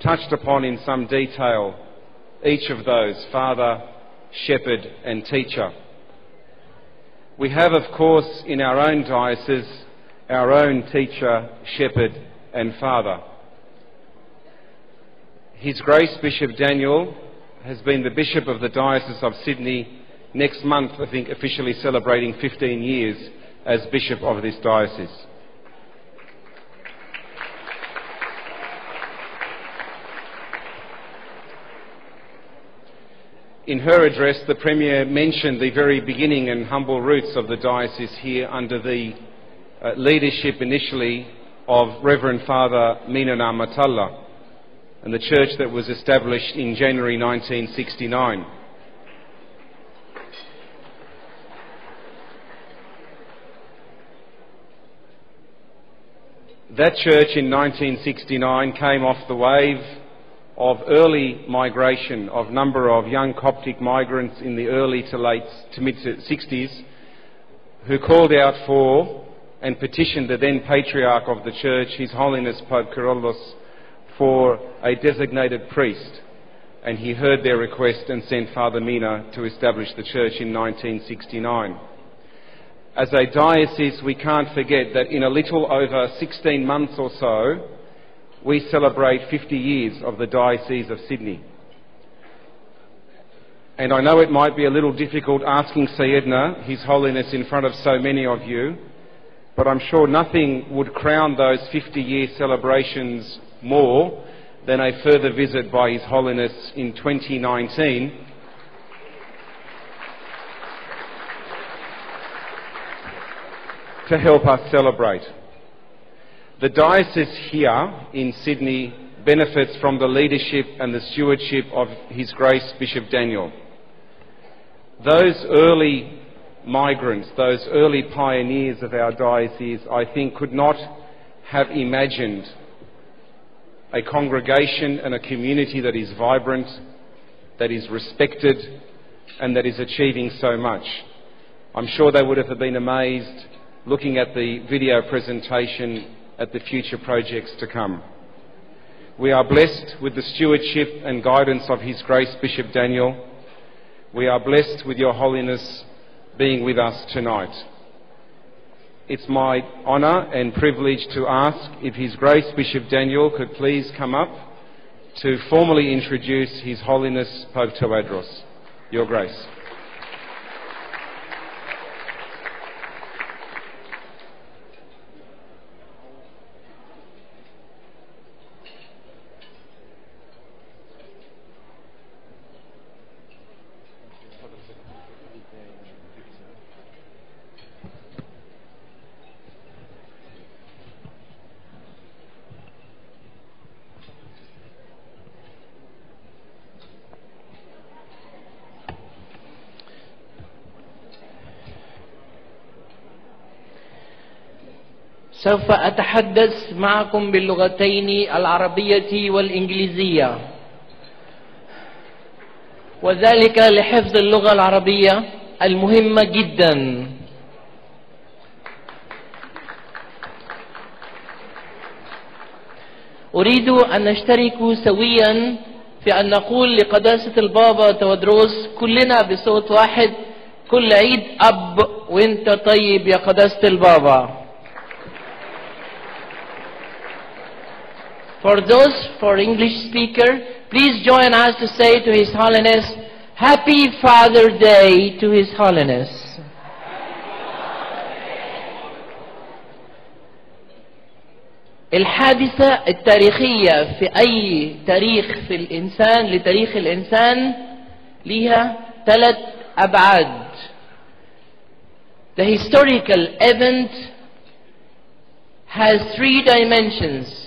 touched upon in some detail each of those: father, shepherd and teacher. We have, of course, in our own diocese, our own teacher, shepherd and father. His Grace Bishop Daniel has been the Bishop of the Diocese of Sydney, next month, I think, officially celebrating 15 years as Bishop of this diocese. In her address, the Premier mentioned the very beginning and humble roots of the diocese here under the leadership initially of Reverend Father Minana Matalla, and the church that was established in January 1969. That church in 1969 came off the wave of early migration of number of young Coptic migrants in the early to mid-60s who called out for and petitioned the then Patriarch of the Church, His Holiness Pope Kyrillos, for a designated priest, and he heard their request and sent Father Mina to establish the church in 1969. As a diocese, we can't forget that in a little over 16 months or so, we celebrate 50 years of the Diocese of Sydney. And I know it might be a little difficult asking Sayedna, His Holiness, in front of so many of you, but I'm sure nothing would crown those 50-year celebrations more than a further visit by His Holiness in 2019 to help us celebrate. The diocese here in Sydney benefits from the leadership and the stewardship of His Grace Bishop Daniel. Those early migrants, those early pioneers of our diocese, I think, could not have imagined a congregation and a community that is vibrant, that is respected, and that is achieving so much. I'm sure they would have been amazed looking at the video presentation at the future projects to come. We are blessed with the stewardship and guidance of His Grace Bishop Daniel. We are blessed with Your Holiness being with us tonight. It's my honour and privilege to ask if His Grace Bishop Daniel could please come up to formally introduce His Holiness Pope Tواضروس. Your Grace. سوف أتحدث معكم باللغتين العربية والإنجليزية، وذلك لحفظ اللغة العربية المهمة جدا. أريد أن نشترك سويا في أن نقول لقداسة البابا تواضروس كلنا بصوت واحد: كل عيد أب وانت طيب يا قداسة البابا. For English speaker, please join us to say to His Holiness, Happy Father Day to His Holiness. الحادثة التاريخية في أي تاريخ في الإنسان لتاريخ الإنسان لها 3 أبعاد. The historical event has 3 dimensions.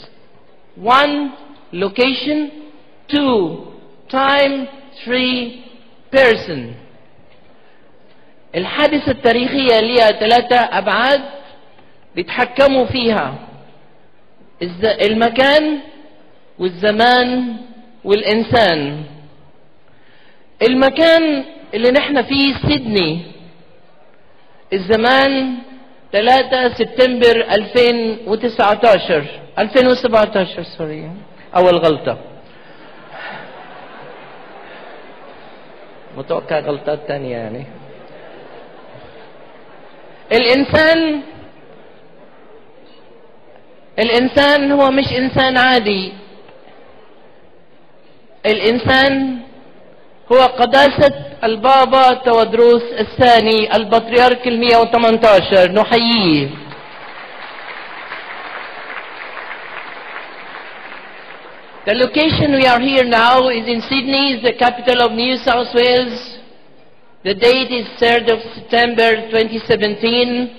1, location. 2, time. 3, person. الحادثة التاريخية ليها 3 أبعاد بيتحكموا فيها: المكان والزمان والإنسان. المكان اللي نحن فيه سيدني، الزمان 3 سبتمبر 2017 سوري، أول غلطة، متوقع غلطات تانية يعني. الإنسان هو مش إنسان عادي. الإنسان هو قداسة البابا تواضروس الثاني البطريرك 118. نحييه. The location we are here now is in Sydney, the capital of New South Wales. The date is 3rd of September 2017.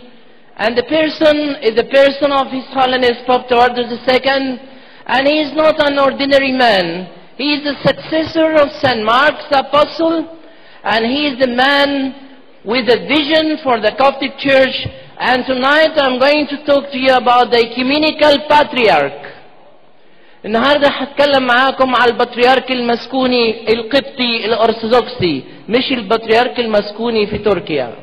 And the person is the person of His Holiness Pope Tavares II, and he is not an ordinary man. He is the successor of St. Mark's Apostle, and he is the man with a vision for the Coptic Church. And tonight I'm going to talk to you about the Ecumenical Patriarch. النهارده هتكلم معاكم على البطريرك المسكوني القبطي الارثوذكسي، مش البطريرك المسكوني في تركيا.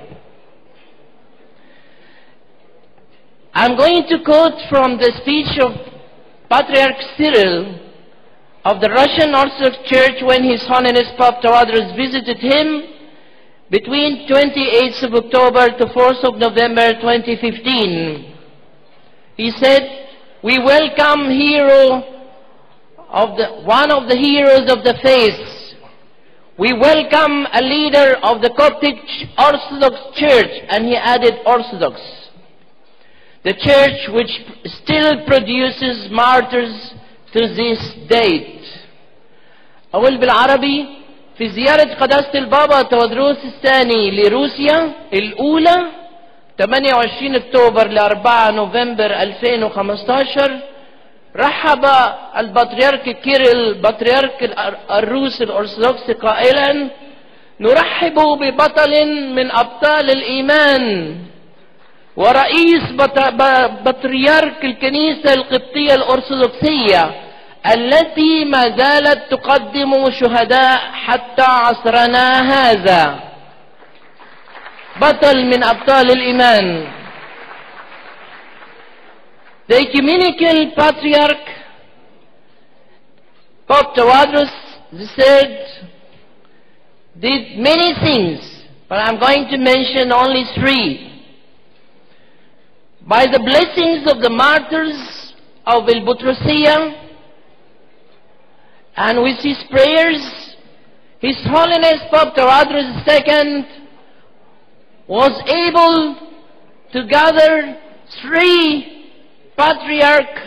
I'm going to quote from the speech of Patriarch Cyril of the Russian Orthodox Church when His Holiness Pope Tavares visited him between 28th of October to 4th of November 2015. He said, "We welcome one of the heroes of the faith. We welcome a leader of the Coptic Orthodox Church," and he added Orthodox. The church which still produces martyrs to this date. أقول بالعربي: في زيارة قداسة البابا تواضروس الثاني لروسيا الأولى 28 أكتوبر ل 4 نوفمبر 2015 رحب البطريرك كيرل بطريرك الروس الأرثوذكسي قائلا: نرحب ببطل من أبطال الإيمان ورئيس بطريرك الكنيسة القبطية الأرثوذكسية التي ما زالت تقدم شهداء حتى عصرنا هذا. بطل من أبطال الإيمان. The Ecumenical Patriarch Pope Tavares III did many things, but I'm going to mention only 3. By the blessings of the martyrs of البطرسية and with his prayers, His Holiness Pope Tavares II was able to gather 3 patriarchs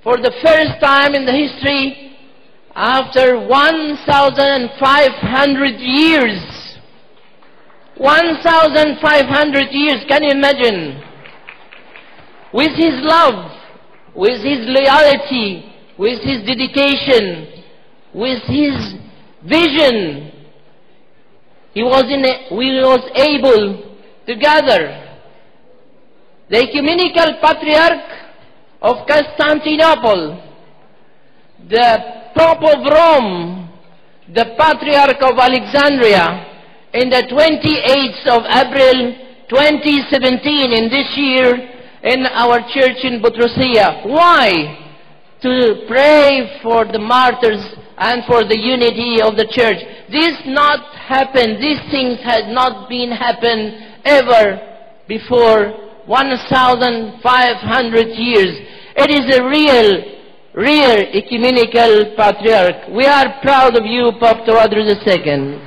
for the first time in the history after 1,500 years. 1,500 years, can you imagine? With his love, with his loyalty, with his dedication, with his vision, we was able to gather the Ecumenical Patriarch of Constantinople, the Pope of Rome, the Patriarch of Alexandria, in the 28th of April 2017 in this year in our church in Butrusia. Why? To pray for the martyrs and for the unity of the church. This not happened. These things had not been happened ever before 1,500 years. It is a real ecumenical patriarch. We are proud of you, Pope Tavares II.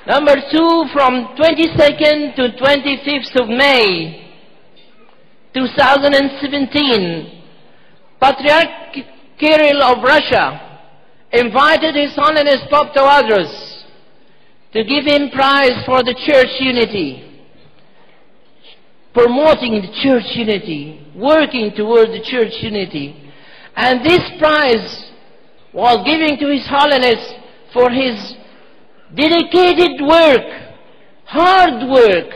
Number 2, from 22nd to 25th of May 2017, Patriarch Kirill of Russia invited His Holiness Pope Tavares to give him prize for the church unity, promoting the church unity, working toward the church unity. And this prize was given to His Holiness for his dedicated work, hard work,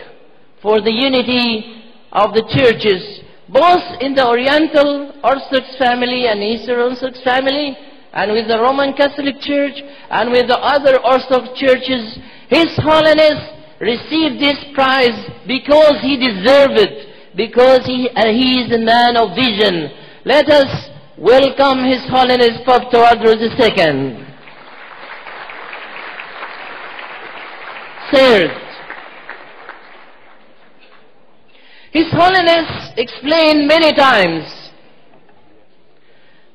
for the unity of the churches, both in the Oriental Orthodox family and Eastern Orthodox family, and with the Roman Catholic Church, and with the other Orthodox churches. His Holiness received this prize because he deserved it, because he is a man of vision. Let us welcome His Holiness Pope Tواضروس II. Third, His Holiness explained many times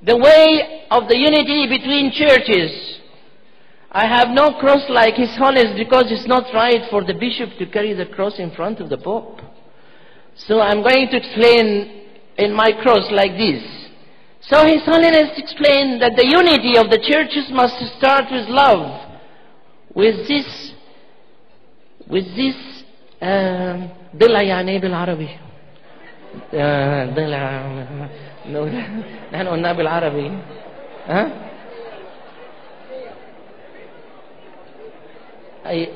the way of the unity between churches. I have no cross like His Holiness because it's not right for the bishop to carry the cross in front of the Pope. So I'm going to explain in my cross like this. So His Holiness explained that the unity of the churches must start with love, with this ضلع يعني بالعربي ضلع نحن قلنا بالعربي ها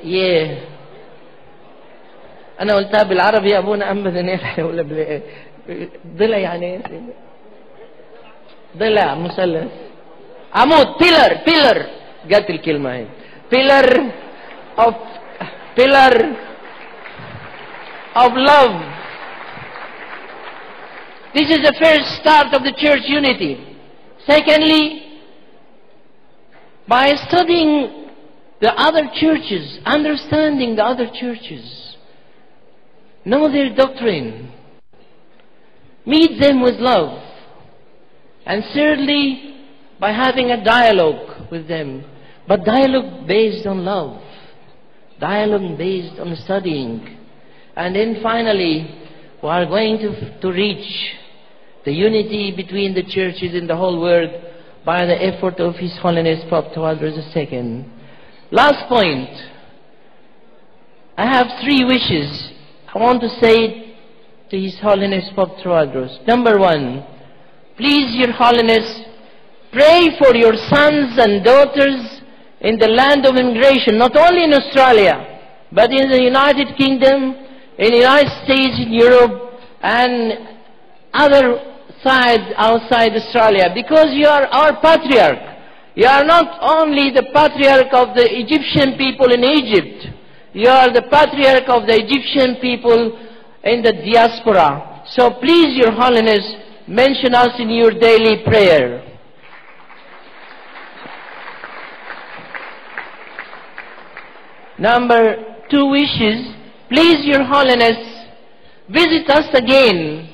يه أنا قلتها بالعربي يا أبونا أما ذنيح ولا ضلع يعني ضلع مثلث عمود pillar جت الكلمة هي pillar of love. This is the first start of the church unity. Secondly, by studying the other churches, understanding the other churches, know their doctrine, meet them with love. And thirdly, by having a dialogue with them, but dialogue based on love, dialogue based on studying. And then finally, we are going to reach the unity between the churches in the whole world by the effort of His Holiness Pope Tواضروس II. Last point. I have 3 wishes I want to say to His Holiness Pope Tواضروس. Number 1, please, Your Holiness, pray for your sons and daughters in the land of immigration, not only in Australia, but in the United Kingdom, in the United States, in Europe, and other sides outside Australia, because you are our patriarch. You are not only the patriarch of the Egyptian people in Egypt, you are the patriarch of the Egyptian people in the diaspora. So please, Your Holiness, mention us in your daily prayer. Number 2 wishes, please, Your Holiness, visit us again,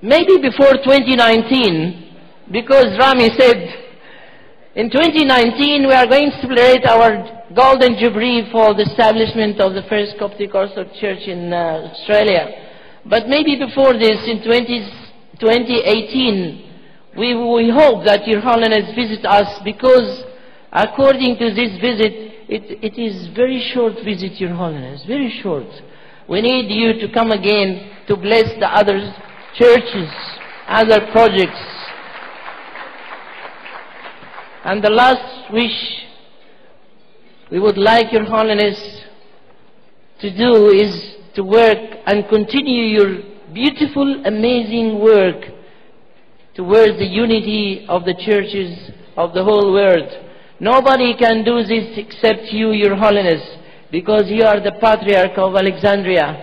maybe before 2019, because Rami said in 2019 we are going to celebrate our Golden Jubilee for the establishment of the first Coptic Orthodox Church in Australia. But maybe before this, in 2018, we hope that Your Holiness visit us, because according to this visit, it is very short visit, Your Holiness, very short. We need you to come again to bless the other churches, other projects. And the last wish we would like Your Holiness to do is to work and continue your beautiful, amazing work towards the unity of the churches of the whole world. Nobody can do this except you, Your Holiness, because you are the Patriarch of Alexandria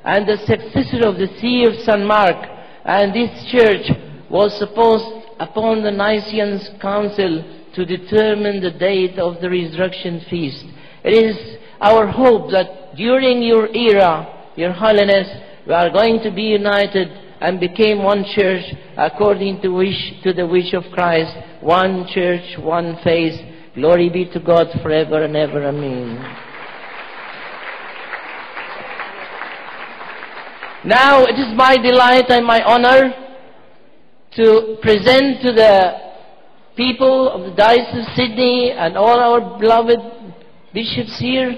and the successor of the See of St. Mark, and this church was supposed upon the Nicene Council to determine the date of the Resurrection Feast. It is our hope that during your era, Your Holiness, we are going to be united and became one church according to the wish of Christ, one church, one faith. Glory be to God forever and ever. Amen. Now it is my delight and my honor to present to the people of the Diocese of Sydney and all our beloved bishops here,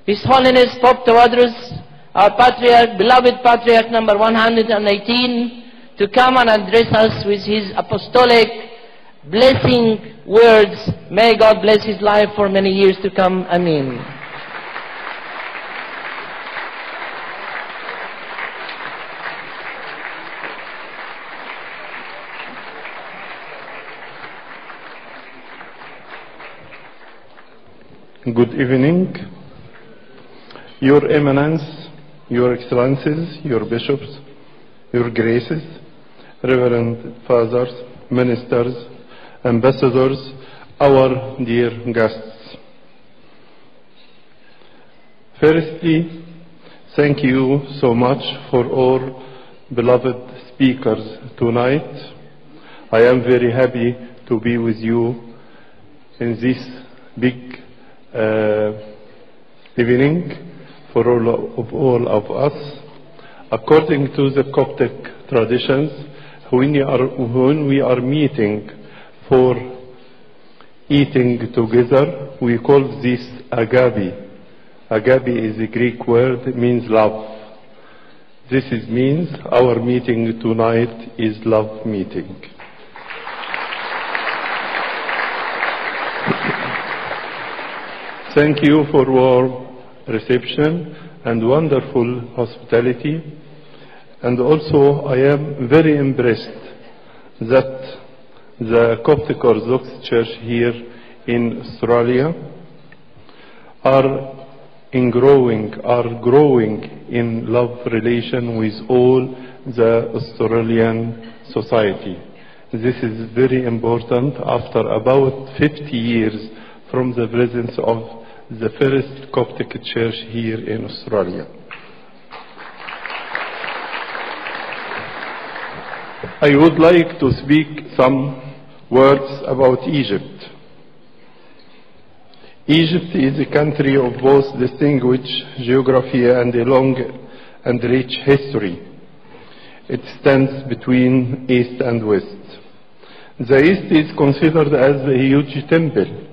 His Holiness Pope Tواضروس, our Patriarch, beloved Patriarch number 118, to come and address us with his apostolic blessing words. May God bless his life for many years to come. Amen. Good evening, Your Eminence, Your Excellencies, Your Bishops, Your Graces, Reverend Fathers, Ministers, Ambassadors, our dear guests. Firstly, thank you so much for all beloved speakers tonight. I am very happy to be with you in this big evening for all of us. According to the Coptic traditions, when we are meeting for eating together, we call this agape. Agape is a Greek word, it means love. This means our meeting tonight is love meeting. Thank you for warm reception and wonderful hospitality. And also I am very impressed that the Coptic Orthodox Church here in Australia are growing in love relation with all the Australian society. This is very important after about 50 years from the presence of the first Coptic church here in Australia. I would like to speak some words about Egypt. Egypt is a country of both distinguished geography and a long and rich history. It stands between East and West. The East is considered as a huge temple,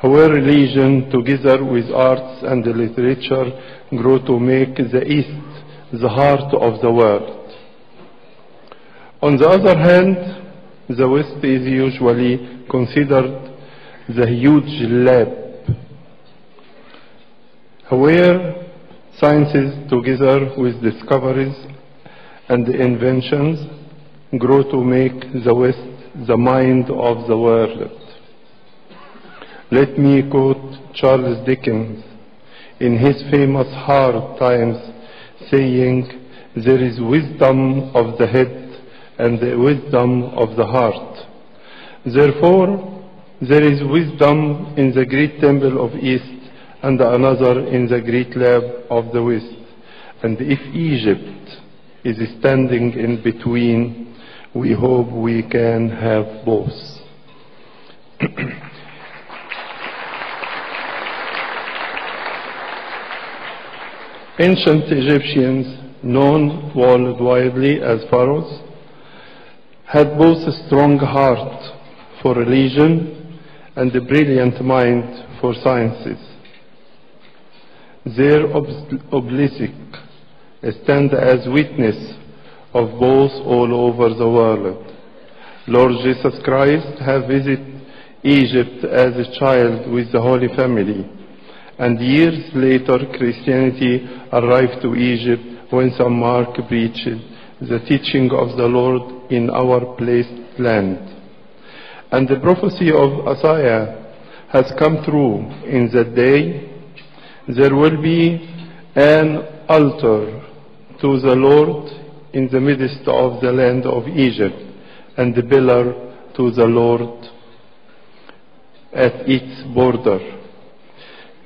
where religion together with arts and literature grow to make the East the heart of the world. On the other hand, the West is usually considered the huge lab, where sciences together with discoveries and inventions grow to make the West the mind of the world. Let me quote Charles Dickens in his famous Hard Times, saying, "There is wisdom of the head and the wisdom of the heart. Therefore, there is wisdom in the great temple of East and another in the great lab of the West. And if Egypt is standing in between, we hope we can have both." Ancient Egyptians, known worldwide as pharaohs, had both a strong heart for religion and a brilliant mind for sciences. Their obelisks stand as witness of both all over the world. Lord Jesus Christ have visited Egypt as a child with the Holy Family, and years later Christianity arrived to Egypt when St. Mark preached the teaching of the Lord in our blessed land. And the prophecy of Isaiah has come true. In that day there will be an altar to the Lord in the midst of the land of Egypt, and a pillar to the Lord at its border.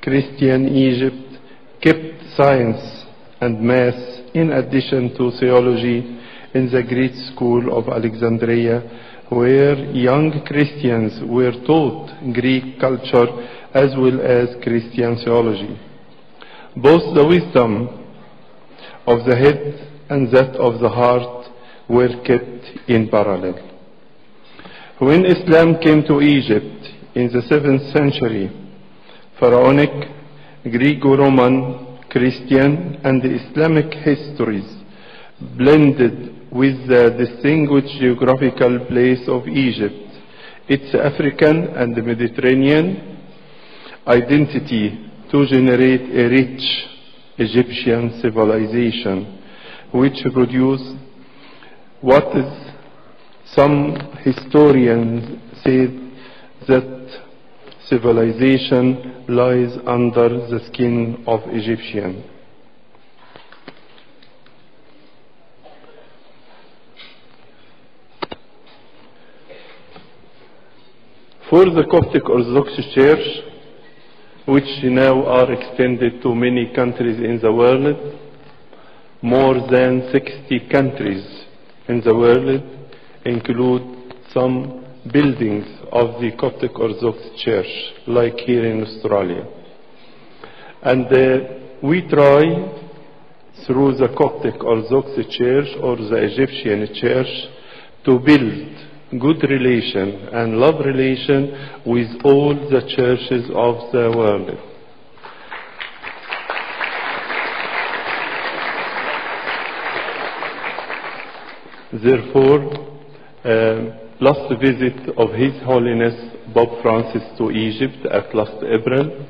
Christian Egypt kept science and math in addition to theology in the great school of Alexandria, where young Christians were taught Greek culture as well as Christian theology. Both the wisdom of the head and that of the heart were kept in parallel. When Islam came to Egypt in the 7th century, Pharaonic, Greco-Roman, Christian, and Islamic histories blended with the distinguished geographical place of Egypt, its African and Mediterranean identity to generate a rich Egyptian civilization, which produced what is some historians say that civilization lies under the skin of Egyptian. For the Coptic Orthodox Church, which now are extended to many countries in the world, more than 60 countries in the world include some buildings of the Coptic Orthodox Church, like here in Australia. And we try, through the Coptic Orthodox Church or the Egyptian Church, to build good relation and love relation with all the churches of the world. Therefore, last visit of His Holiness Pope Francis to Egypt at last April,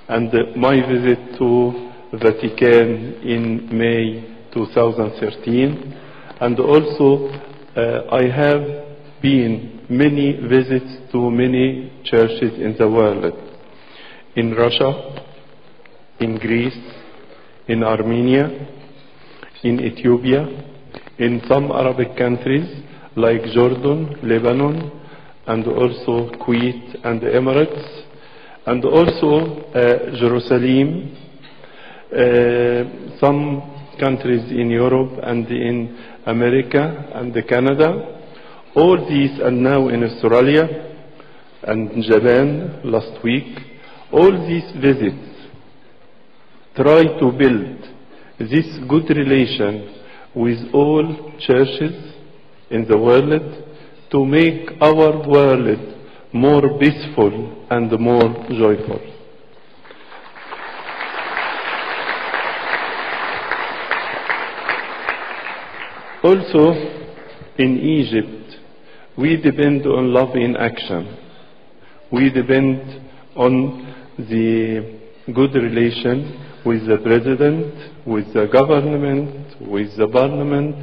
and my visit to Vatican in May 2013, and also I have been many visits to many churches in the world, in Russia, in Greece, in Armenia, in Ethiopia, in some Arabic countries like Jordan, Lebanon, and also Kuwait and the Emirates, and also Jerusalem, some countries in Europe and in America and Canada. All these, and now in Australia and Japan last week, all these visits try to build this good relation with all churches in the world to make our world more peaceful and more joyful. Also, in Egypt, we depend on love in action. We depend on the good relation with the president, with the government, with the parliament,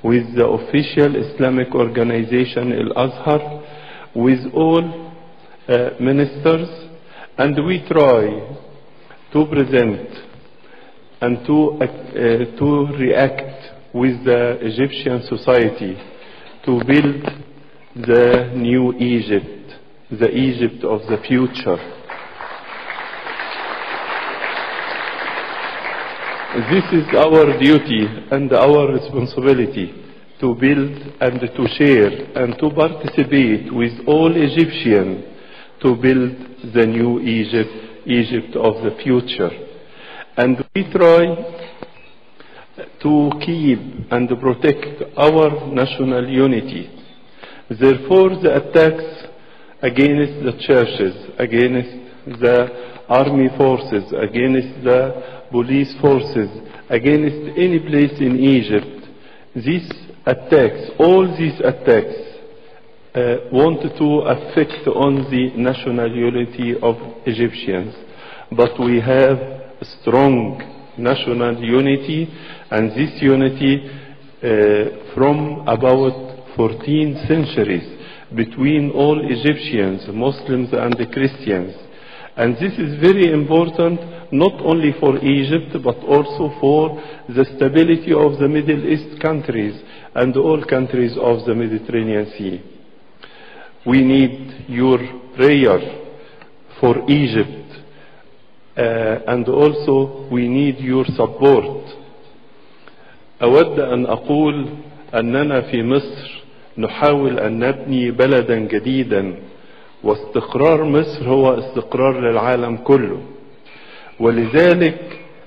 with the official Islamic organization Al-Azhar, with all ministers, and we try to present and to react with the Egyptian society to build the new Egypt, the Egypt of the future. This is our duty and our responsibility to build and to share and to participate with all Egyptians to build the new Egypt, Egypt of the future. And we try to keep and protect our national unity. Therefore, the attacks against the churches, against the army forces, against the police forces, against any place in Egypt, these attacks, all these attacks want to affect on the national unity of Egyptians. But we have a strong national unity, and this unity from about 14 centuries between all Egyptians, Muslims and Christians. And this is very important not only for Egypt but also for the stability of the Middle East countries and all countries of the Mediterranean Sea. We need your prayer for Egypt, and also we need your support. أود أن أقول أننا في مصر نحاول أن نبني بلدا جديدا، واستقرار مصر هو استقرار للعالم كله. ولذلك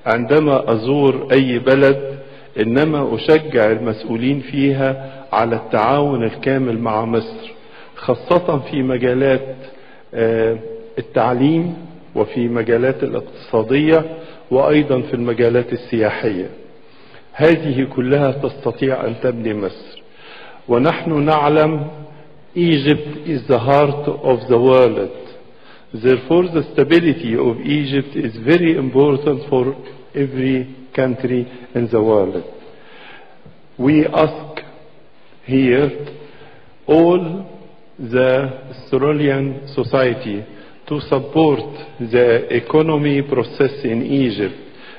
عندما أزور أي بلد إنما أشجع المسؤولين فيها على التعاون الكامل مع مصر، خاصة في مجالات التعليم وفي مجالات الاقتصادية وأيضا في المجالات السياحية. هذه كلها تستطيع أن تبني مصر. ونحن نعلم Egypt is the heart of the world. Therefore, the stability of Egypt is very important for every country in the world. We ask here all the Australian society to support the economy process in Egypt,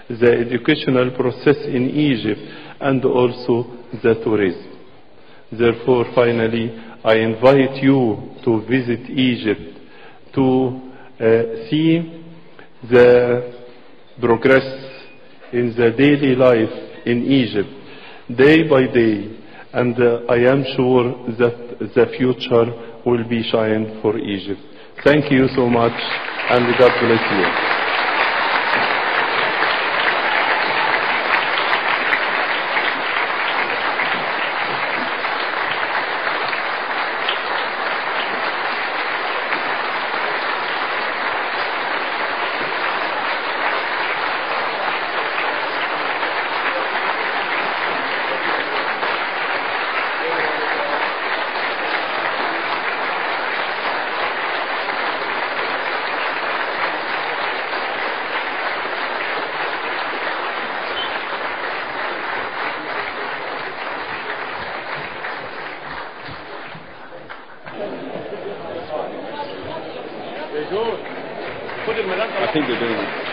the educational process in Egypt, and also the tourism. Therefore, finally, I invite you to visit Egypt to see the progress in the daily life in Egypt, day by day, and I am sure that the future will be shine for Egypt. Thank you so much, and God bless you. I think they're doing it.